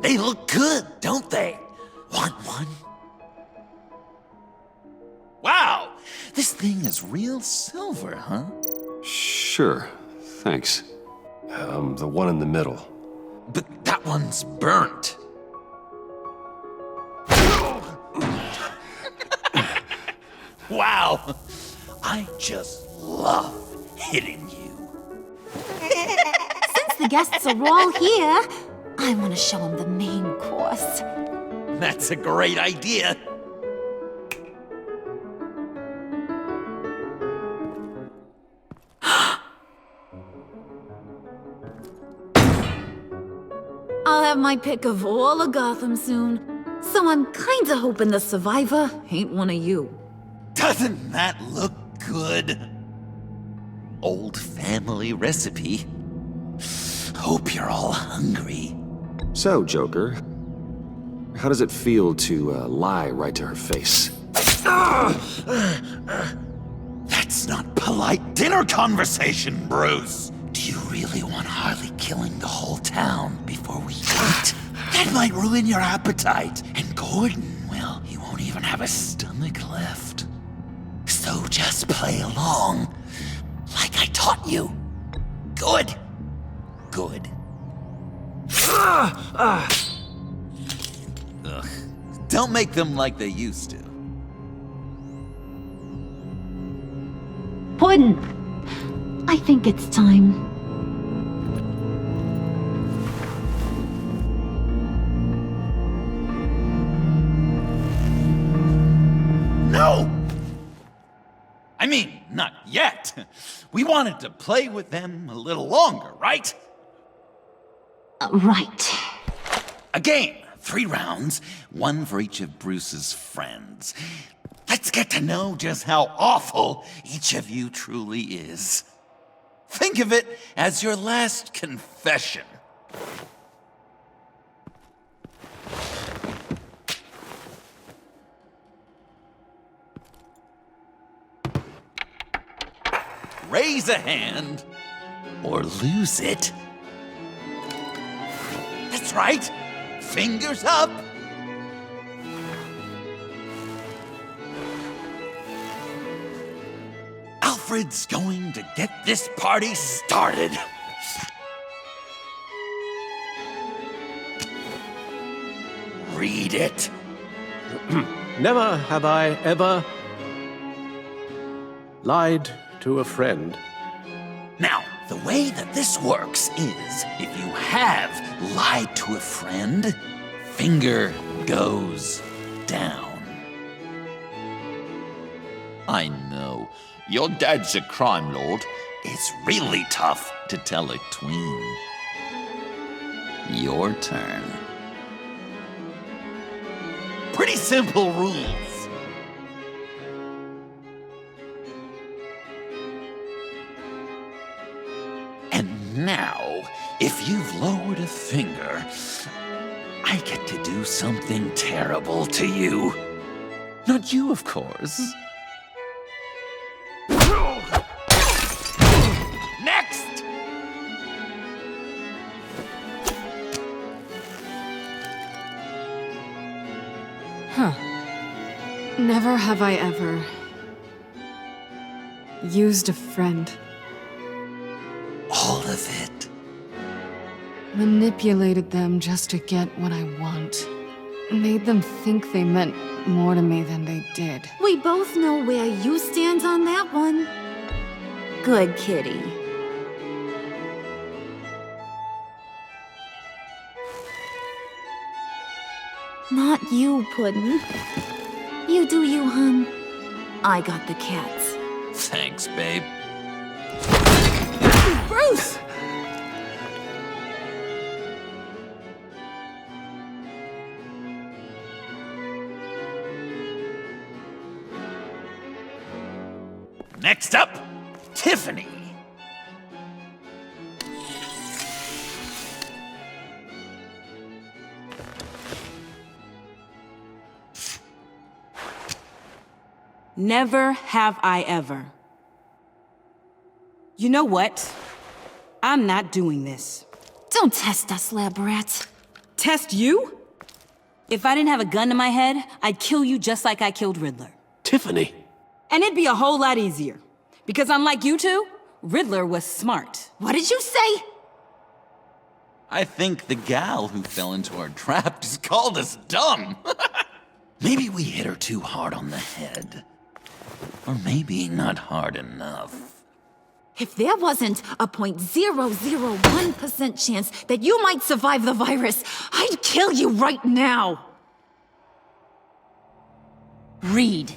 They look good, don't they? Want one? Wow! This thing is real silver, huh? Sure, thanks. The one in the middle. But that one's burnt. Wow! I just love hitting you. Since the guests are all here, I want to show them the main course. That's a great idea. I'll have my pick of all of Gotham soon. So I'm kinda hoping the survivor ain't one of you. Doesn't that look good? Old family recipe. Hope you're all hungry. So, Joker, how does it feel to lie right to her face? That's not polite dinner conversation, Bruce. Do you really want Harley killing the whole town before we eat? That might ruin your appetite. And Gordon, well, he won't even have a stomach left. So just play along, like I taught you. Good. Good. Ugh. Don't make them like they used to. Puddin', I think it's time. No! I mean, not yet. We wanted to play with them a little longer, right? Right. A game, 3 rounds, 1 for each of Bruce's friends. Let's get to know just how awful each of you truly is. Think of it as your last confession. Raise a hand, or lose it. That's right. Fingers up. Alfred's going to get this party started. Read it. Never have I ever lied to a friend. Now, the way that this works is, if you have lied to a friend, finger goes down. I know, your dad's a crime lord. It's really tough to tell a tween. Your turn. Pretty simple rules. And now, if you've lowered a finger, I get to do something terrible to you. Not you, of course. Next! Huh. Never have I ever used a friend. All of it. Manipulated them just to get what I want. Made them think they meant more to me than they did. We both know where you stand on that one. Good kitty. Not you, Puddin'. You do you, hun. I got the cats. Thanks, babe. Bruce! Next up, Tiffany. Never have I ever. You know what? I'm not doing this. Don't test us, lab rats. Test you? If I didn't have a gun to my head, I'd kill you just like I killed Riddler. Tiffany. And it'd be a whole lot easier. Because unlike you two, Riddler was smart. What did you say? I think the gal who fell into our trap just called us dumb. Maybe we hit her too hard on the head. Or maybe not hard enough. If there wasn't a 0.001% chance that you might survive the virus, I'd kill you right now. Read.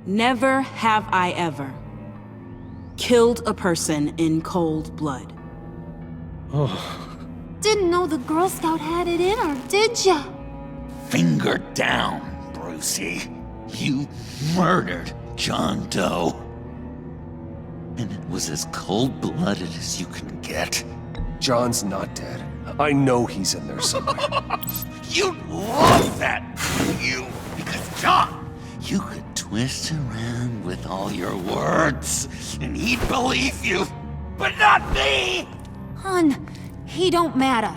Never have I ever killed a person in cold blood. Didn't know the Girl Scout had it in her, did ya? finger down, Brucey. You murdered John Doe. And it was as cold-blooded as you can get. John's not dead. I know he's in there somewhere. You love that, you. Because John, you could twist around with all your words, and he'd believe you. But not me! Hun, he don't matter.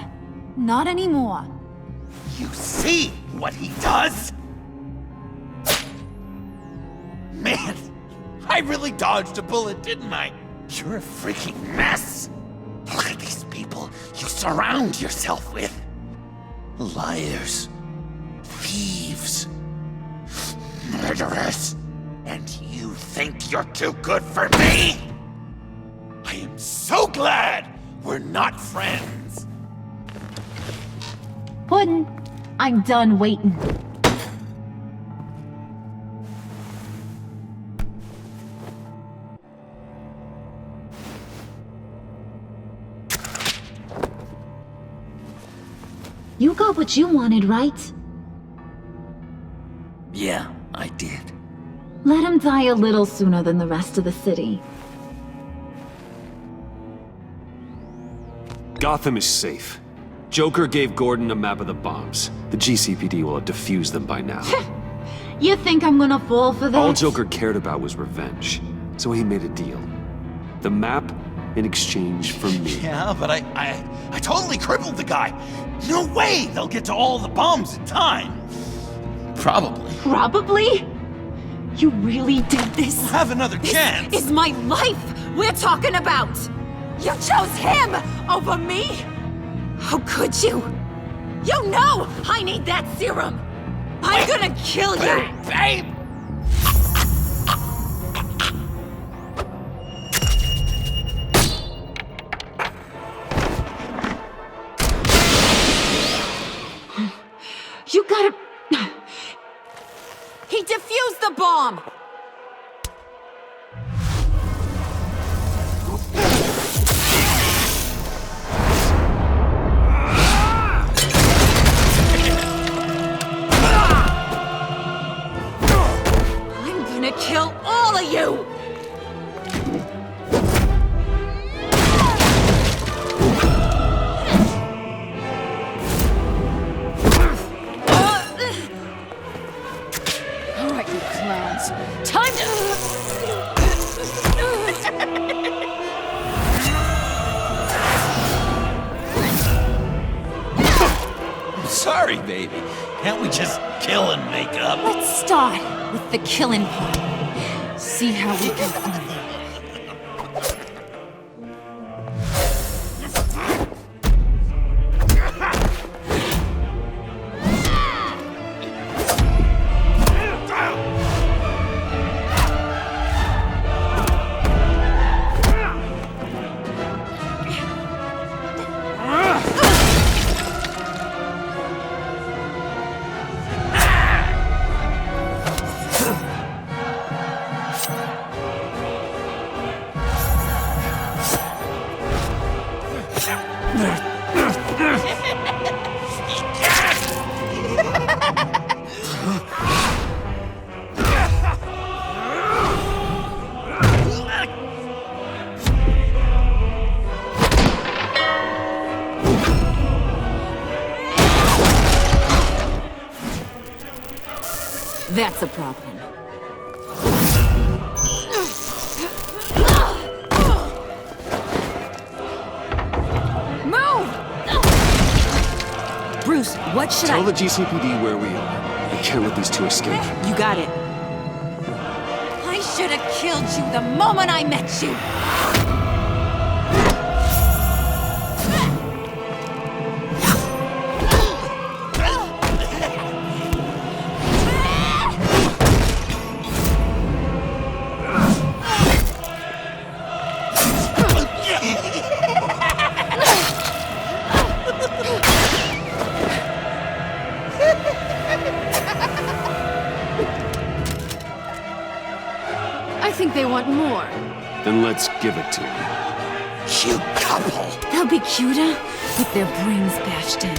Not anymore. You see what he does? Man, I really dodged a bullet, didn't I? You're a freaking mess. Look at these people you surround yourself with. Liars, thieves, murderers. And you think you're too good for me? I am so glad we're not friends. Puddin', I'm done waiting. You got what you wanted, right? Yeah, I did. Let him die a little sooner than the rest of the city. Gotham is safe. Joker gave Gordon a map of the bombs. The GCPD will have defused them by now. You think I'm gonna fall for that? All Joker cared about was revenge, so he made a deal. The map in exchange for me. Yeah, but I totally crippled the guy. No way they'll get to all the bombs in time. Probably. Probably? You really did this? We'll have another chance. This is my life we're talking about! You chose him over me? How could you? You know I need that serum! I'm gonna kill you! Babe! You gotta... He defused the bomb! I'm gonna kill all of you! Time to... Sorry, baby. Can't we just kill and make up? Let's start with the killing part. See how we can feel it. That's a problem. Move! Bruce, what should Tell the GCPD where we are. I can't let these two escape. You got it. I should have killed you the moment I met you! I think they want more. Then let's give it to them. Cute couple. They'll be cuter with their brains bashed in.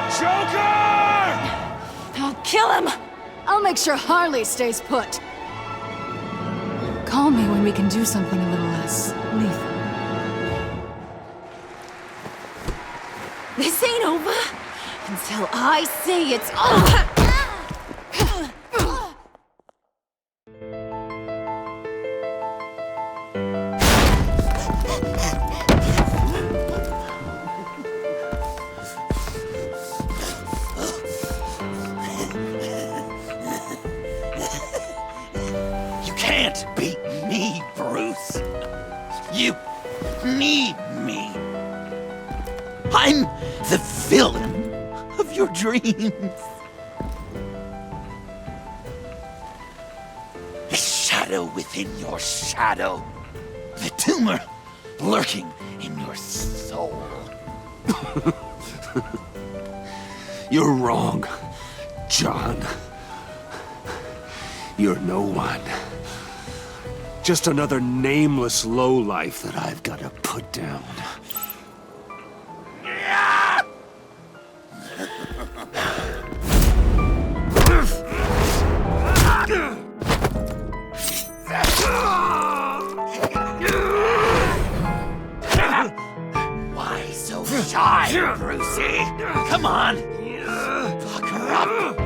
Joker! I'll kill him! I'll make sure Harley stays put. Call me when we can do something a little less lethal. This ain't over until I say it's over! You can't beat me, Bruce. You need me. I'm the villain of your dreams. The shadow within your shadow. The tumor lurking in your soul. You're wrong, John. You're no one. Just another nameless lowlife that I've got to put down. Why so shy, Brucey? Come on. Lock her up.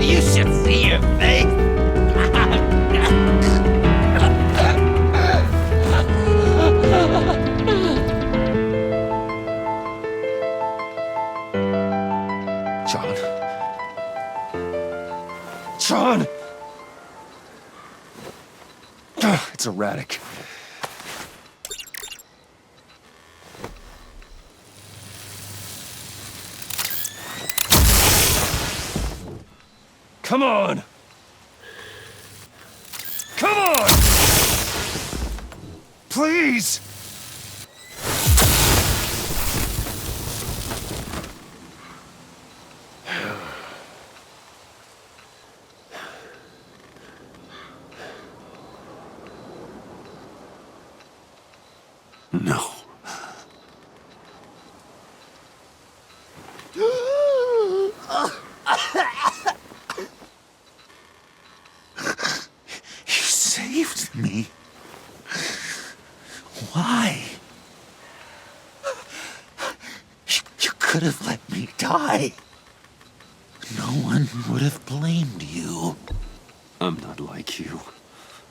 You should see your face. John. John! It's erratic. Come on! Come on! Please! No. You saved me. Why? You could have let me die. No one would have blamed you. I'm not like you.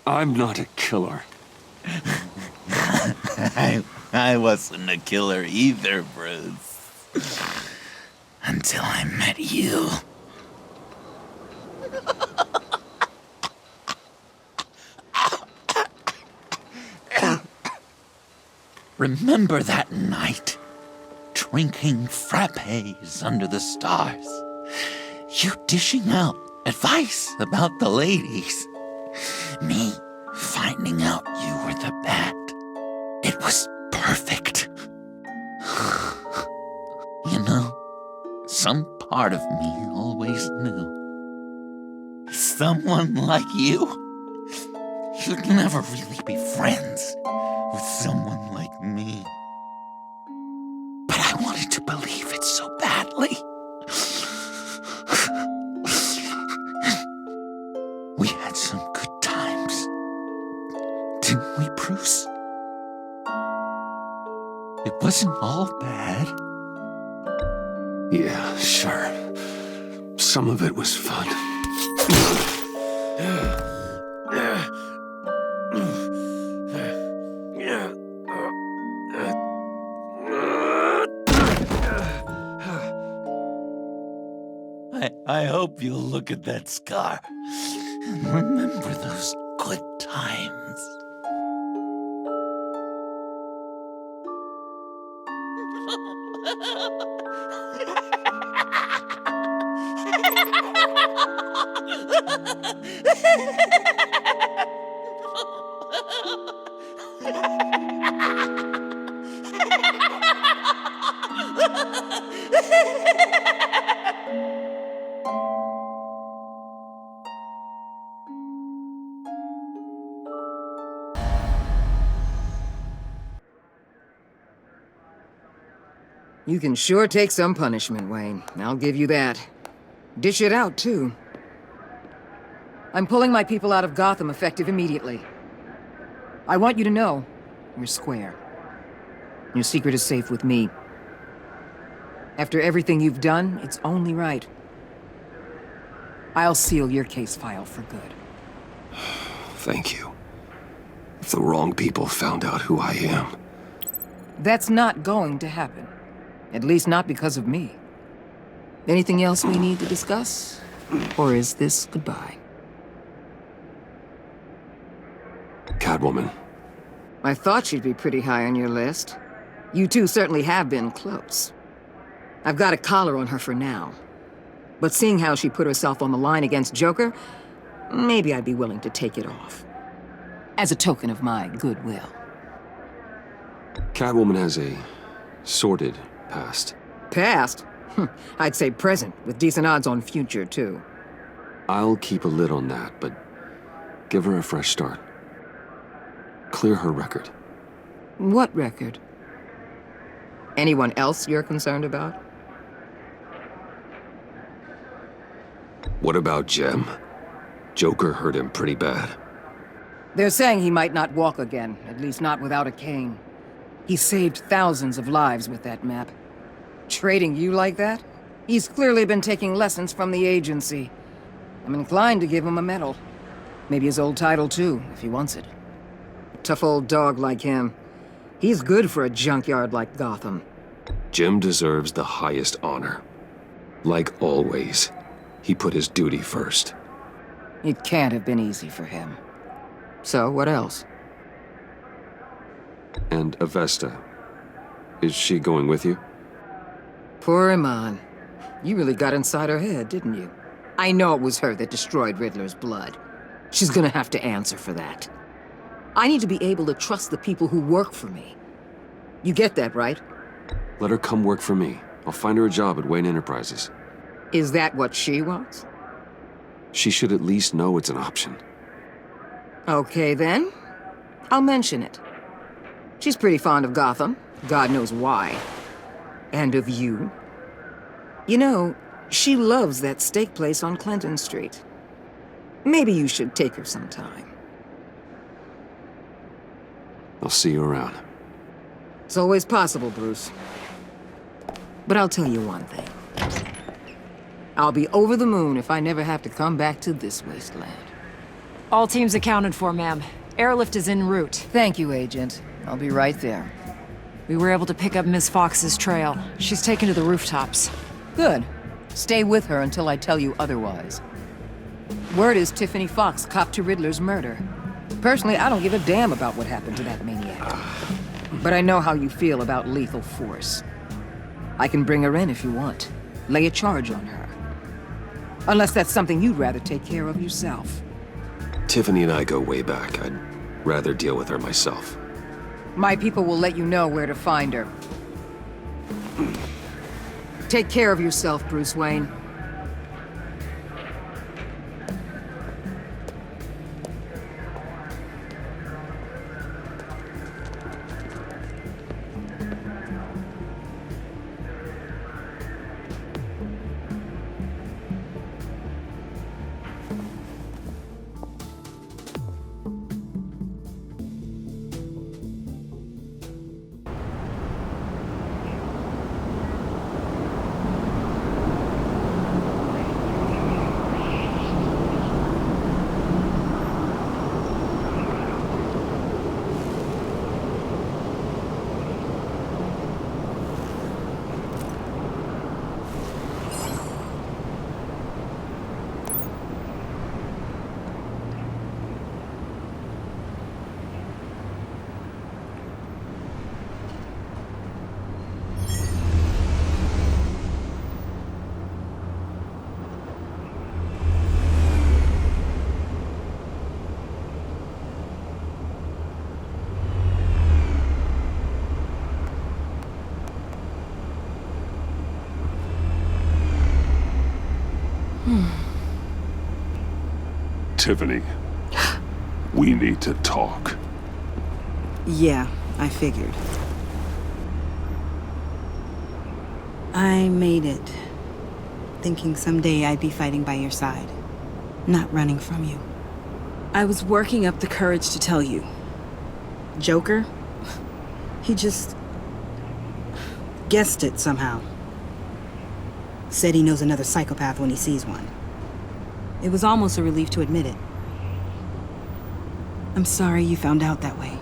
I'm not a killer. I wasn't a killer either, Bruce. Until I met you. Remember that night? Drinking frappes under the stars. You dishing out advice about the ladies. Me finding out you were the Pact. It was perfect. You know, some part of me always knew. Someone like you, you'd never really be friends with someone like me. But I wanted to believe it so badly. We had some good times, didn't we, Bruce? It wasn't all bad. Yeah, sure. Some of it was fun. I hope you'll look at that scar and remember those good times. You can sure take some punishment, Wayne. I'll give you that. Dish it out, too. I'm pulling my people out of Gotham effective immediately. I want you to know, you're square. Your secret is safe with me. After everything you've done, it's only right. I'll seal your case file for good. Thank you. If the wrong people found out who I am... That's not going to happen. At least not because of me. Anything else we need to discuss? Or is this goodbye? Catwoman. I thought she'd be pretty high on your list. You two certainly have been close. I've got a collar on her for now. But seeing how she put herself on the line against Joker, maybe I'd be willing to take it off. As a token of my goodwill. Catwoman has a sordid past. Past? I'd say present, with decent odds on future, too. I'll keep a lid on that, but give her a fresh start. Clear her record. What record? Anyone else you're concerned about? What about Jem? Joker hurt him pretty bad. They're saying he might not walk again, at least not without a cane. He saved thousands of lives with that map. Trading you like that? He's clearly been taking lessons from the agency. I'm inclined to give him a medal. Maybe his old title too, if he wants it. A tough old dog like him. He's good for a junkyard like Gotham. Jem deserves the highest honor. Like always, he put his duty first. It can't have been easy for him. So, what else? And Avesta. Is she going with you? Poor Iman. You really got inside her head, didn't you? I know it was her that destroyed Riddler's blood. She's gonna have to answer for that. I need to be able to trust the people who work for me. You get that, right? Let her come work for me. I'll find her a job at Wayne Enterprises. Is that what she wants? She should at least know it's an option. Okay, then. I'll mention it. She's pretty fond of Gotham. God knows why. And of you. You know, she loves that steak place on Clinton Street. Maybe you should take her sometime. I'll see you around. It's always possible, Bruce. But I'll tell you one thing. I'll be over the moon if I never have to come back to this wasteland. All teams accounted for, ma'am. Airlift is en route. Thank you, Agent. I'll be right there. We were able to pick up Miss Fox's trail. She's taken to the rooftops. Good. Stay with her until I tell you otherwise. Word is Tiffany Fox copped to Riddler's murder. Personally, I don't give a damn about what happened to that maniac. But I know how you feel about lethal force. I can bring her in if you want. Lay a charge on her. Unless that's something you'd rather take care of yourself. Tiffany and I go way back. I'd rather deal with her myself. My people will let you know where to find her. Take care of yourself, Bruce Wayne. Tiffany, we need to talk. Yeah, I figured. I made it, thinking someday I'd be fighting by your side, not running from you. I was working up the courage to tell you. Joker? He just guessed it somehow. Said he knows another psychopath when he sees one. It was almost a relief to admit it. I'm sorry you found out that way.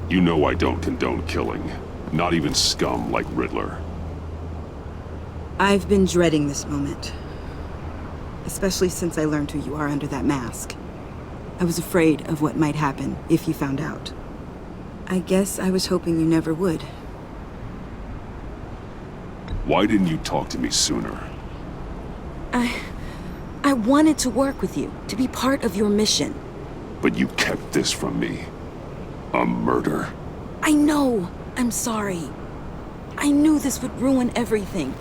You know I don't condone killing. Not even scum like Riddler. I've been dreading this moment. Especially since I learned who you are under that mask. I was afraid of what might happen if you found out. I guess I was hoping you never would. Why didn't you talk to me sooner? I wanted to work with you, to be part of your mission. But you kept this from me. A murder. I know. I'm sorry. I knew this would ruin everything.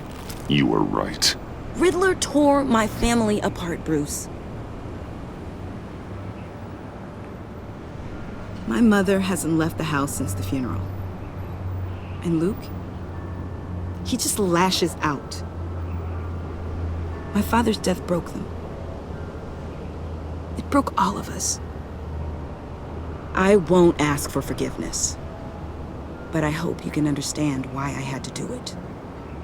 You were right. Riddler tore my family apart, Bruce. My mother hasn't left the house since the funeral. And Luke? He just lashes out. My father's death broke them. It broke all of us. I won't ask for forgiveness. But I hope you can understand why I had to do it.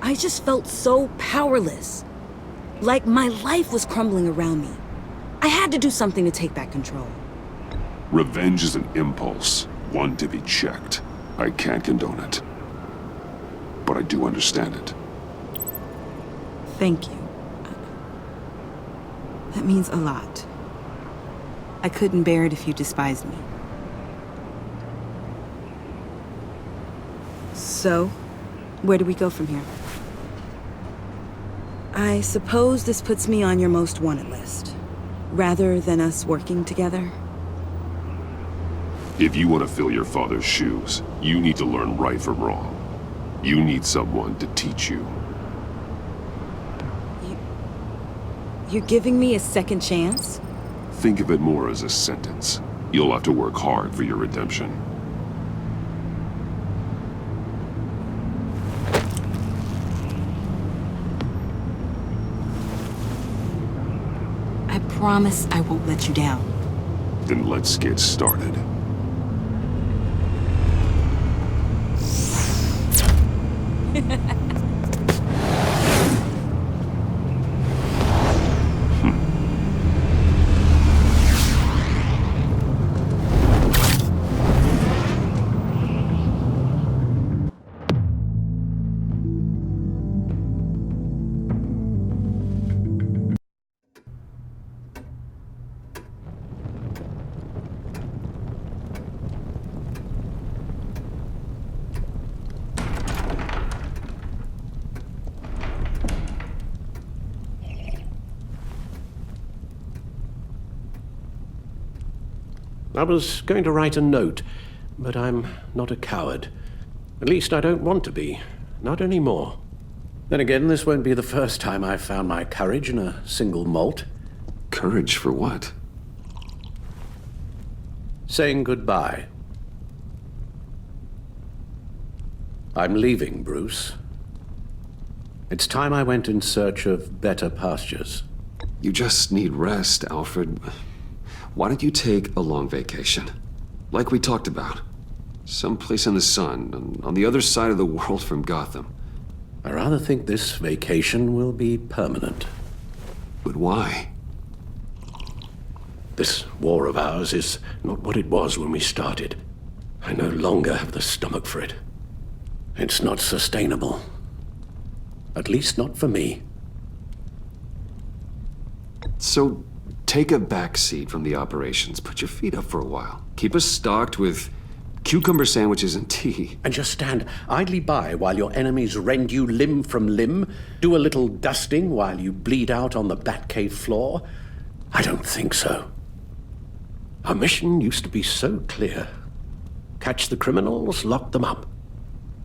I just felt so powerless. Like my life was crumbling around me. I had to do something to take back control. Revenge is an impulse, one to be checked. I can't condone it. But I do understand it. Thank you. That means a lot. I couldn't bear it if you despised me. So, where do we go from here? I suppose this puts me on your most wanted list, rather than us working together. If you want to fill your father's shoes, you need to learn right from wrong. You need someone to teach you. You're giving me a second chance? Think of it more as a sentence. You'll have to work hard for your redemption. I promise I won't let you down. Then let's get started. I was going to write a note, but I'm not a coward. At least I don't want to be. Not anymore. Then again, this won't be the first time I've found my courage in a single molt. Courage for what? Saying goodbye. I'm leaving, Bruce. It's time I went in search of better pastures. You just need rest, Alfred. Why don't you take a long vacation? Like we talked about. Someplace in the sun, on the other side of the world from Gotham. I rather think this vacation will be permanent. But why? This war of ours is not what it was when we started. I no longer have the stomach for it. It's not sustainable. At least not for me. So, take a back seat from the operations. Put your feet up for a while. Keep us stocked with cucumber sandwiches and tea. And just stand idly by while your enemies rend you limb from limb? Do a little dusting while you bleed out on the Batcave floor? I don't think so. Our mission used to be so clear. Catch the criminals, lock them up.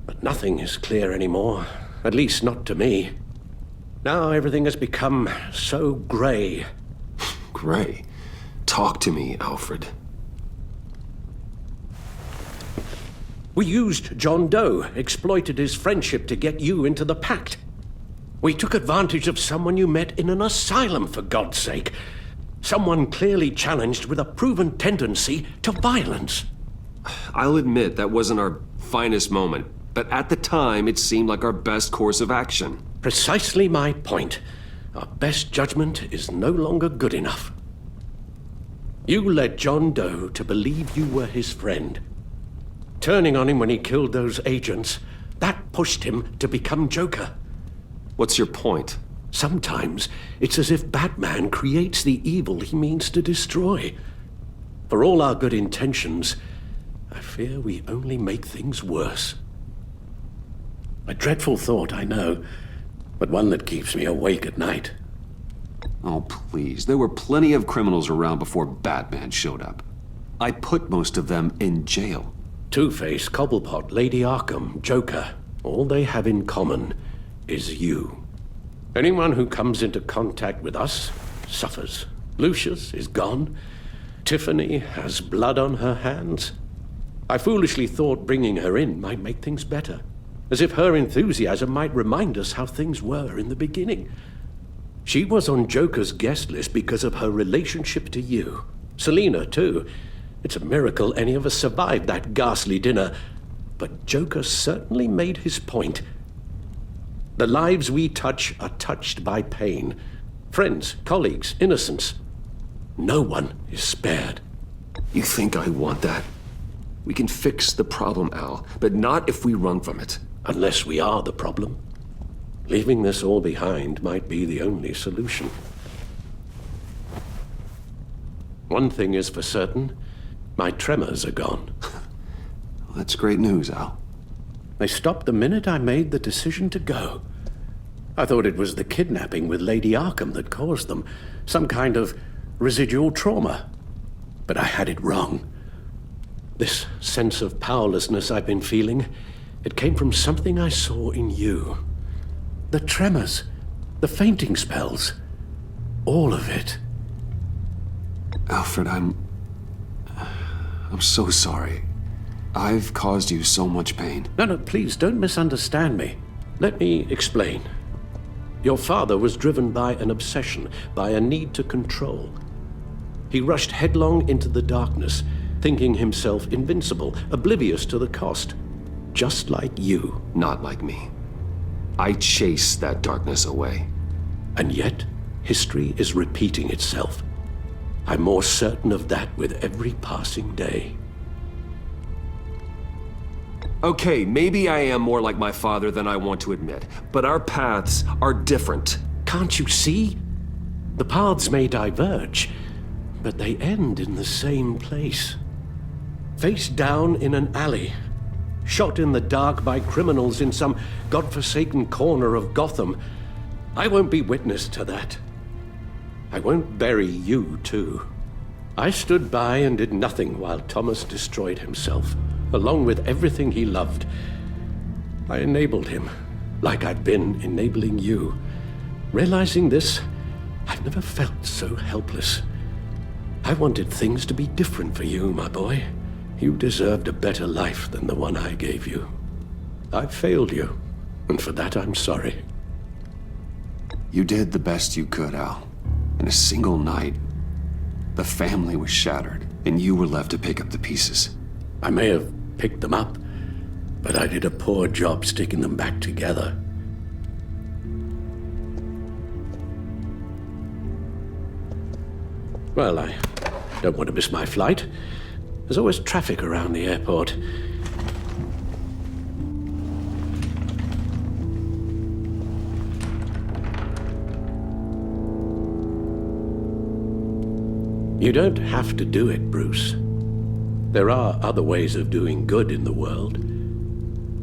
But nothing is clear anymore. At least not to me. Now everything has become so gray. Gray, talk to me, Alfred. We used John Doe, exploited his friendship to get you into the Pact. We took advantage of someone you met in an asylum, for God's sake. Someone clearly challenged with a proven tendency to violence. I'll admit that wasn't our finest moment, but at the time it seemed like our best course of action. Precisely my point. Our best judgment is no longer good enough. You led John Doe to believe you were his friend. Turning on him when he killed those agents, that pushed him to become Joker. What's your point? Sometimes it's as if Batman creates the evil he means to destroy. For all our good intentions, I fear we only make things worse. A dreadful thought, I know, but one that keeps me awake at night. Oh, please. There were plenty of criminals around before Batman showed up. I put most of them in jail. Two-Face, Cobblepot, Lady Arkham, Joker, all they have in common is you. Anyone who comes into contact with us suffers. Lucius is gone. Tiffany has blood on her hands. I foolishly thought bringing her in might make things better, as if her enthusiasm might remind us how things were in the beginning. She was on Joker's guest list because of her relationship to you. Selina, too. It's a miracle any of us survived that ghastly dinner, but Joker certainly made his point. The lives we touch are touched by pain. Friends, colleagues, innocents. No one is spared. You think I want that? We can fix the problem, Al, but not if we run from it. Unless we are the problem. Leaving this all behind might be the only solution. One thing is for certain, my tremors are gone. Well, that's great news, Al. They stopped the minute I made the decision to go. I thought it was the kidnapping with Lady Arkham that caused them, some kind of residual trauma. But I had it wrong. This sense of powerlessness I've been feeling, it came from something I saw in you. The tremors, the fainting spells, all of it. Alfred, I'm so sorry. I've caused you so much pain. No, please don't misunderstand me. Let me explain. Your father was driven by an obsession, by a need to control. He rushed headlong into the darkness, thinking himself invincible, oblivious to the cost. Just like you. Not like me. I chased that darkness away. And yet, history is repeating itself. I'm more certain of that with every passing day. Okay, maybe I am more like my father than I want to admit, but our paths are different. Can't you see? The paths may diverge, but they end in the same place. Face down in an alley, shot in the dark by criminals in some godforsaken corner of Gotham. I won't be witness to that. I won't bury you, too. I stood by and did nothing while Thomas destroyed himself, along with everything he loved. I enabled him, like I'd been enabling you. Realizing this, I've never felt so helpless. I wanted things to be different for you, my boy. You deserved a better life than the one I gave you. I failed you, and for that I'm sorry. You did the best you could, Al. In a single night, the family was shattered, and you were left to pick up the pieces. I may have picked them up, but I did a poor job sticking them back together. Well, I don't want to miss my flight. There's always traffic around the airport. You don't have to do it, Bruce. There are other ways of doing good in the world.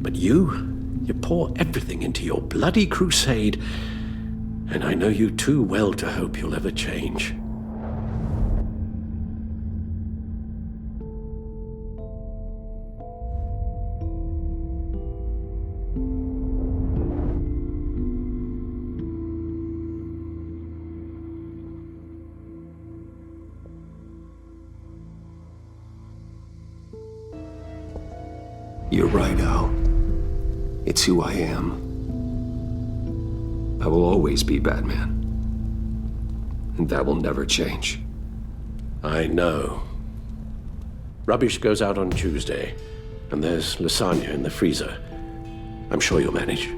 But you pour everything into your bloody crusade, and I know you too well to hope you'll ever change. You're right, Al. It's who I am. I will always be Batman. And that will never change. I know. Rubbish goes out on Tuesday, and there's lasagna in the freezer. I'm sure you'll manage.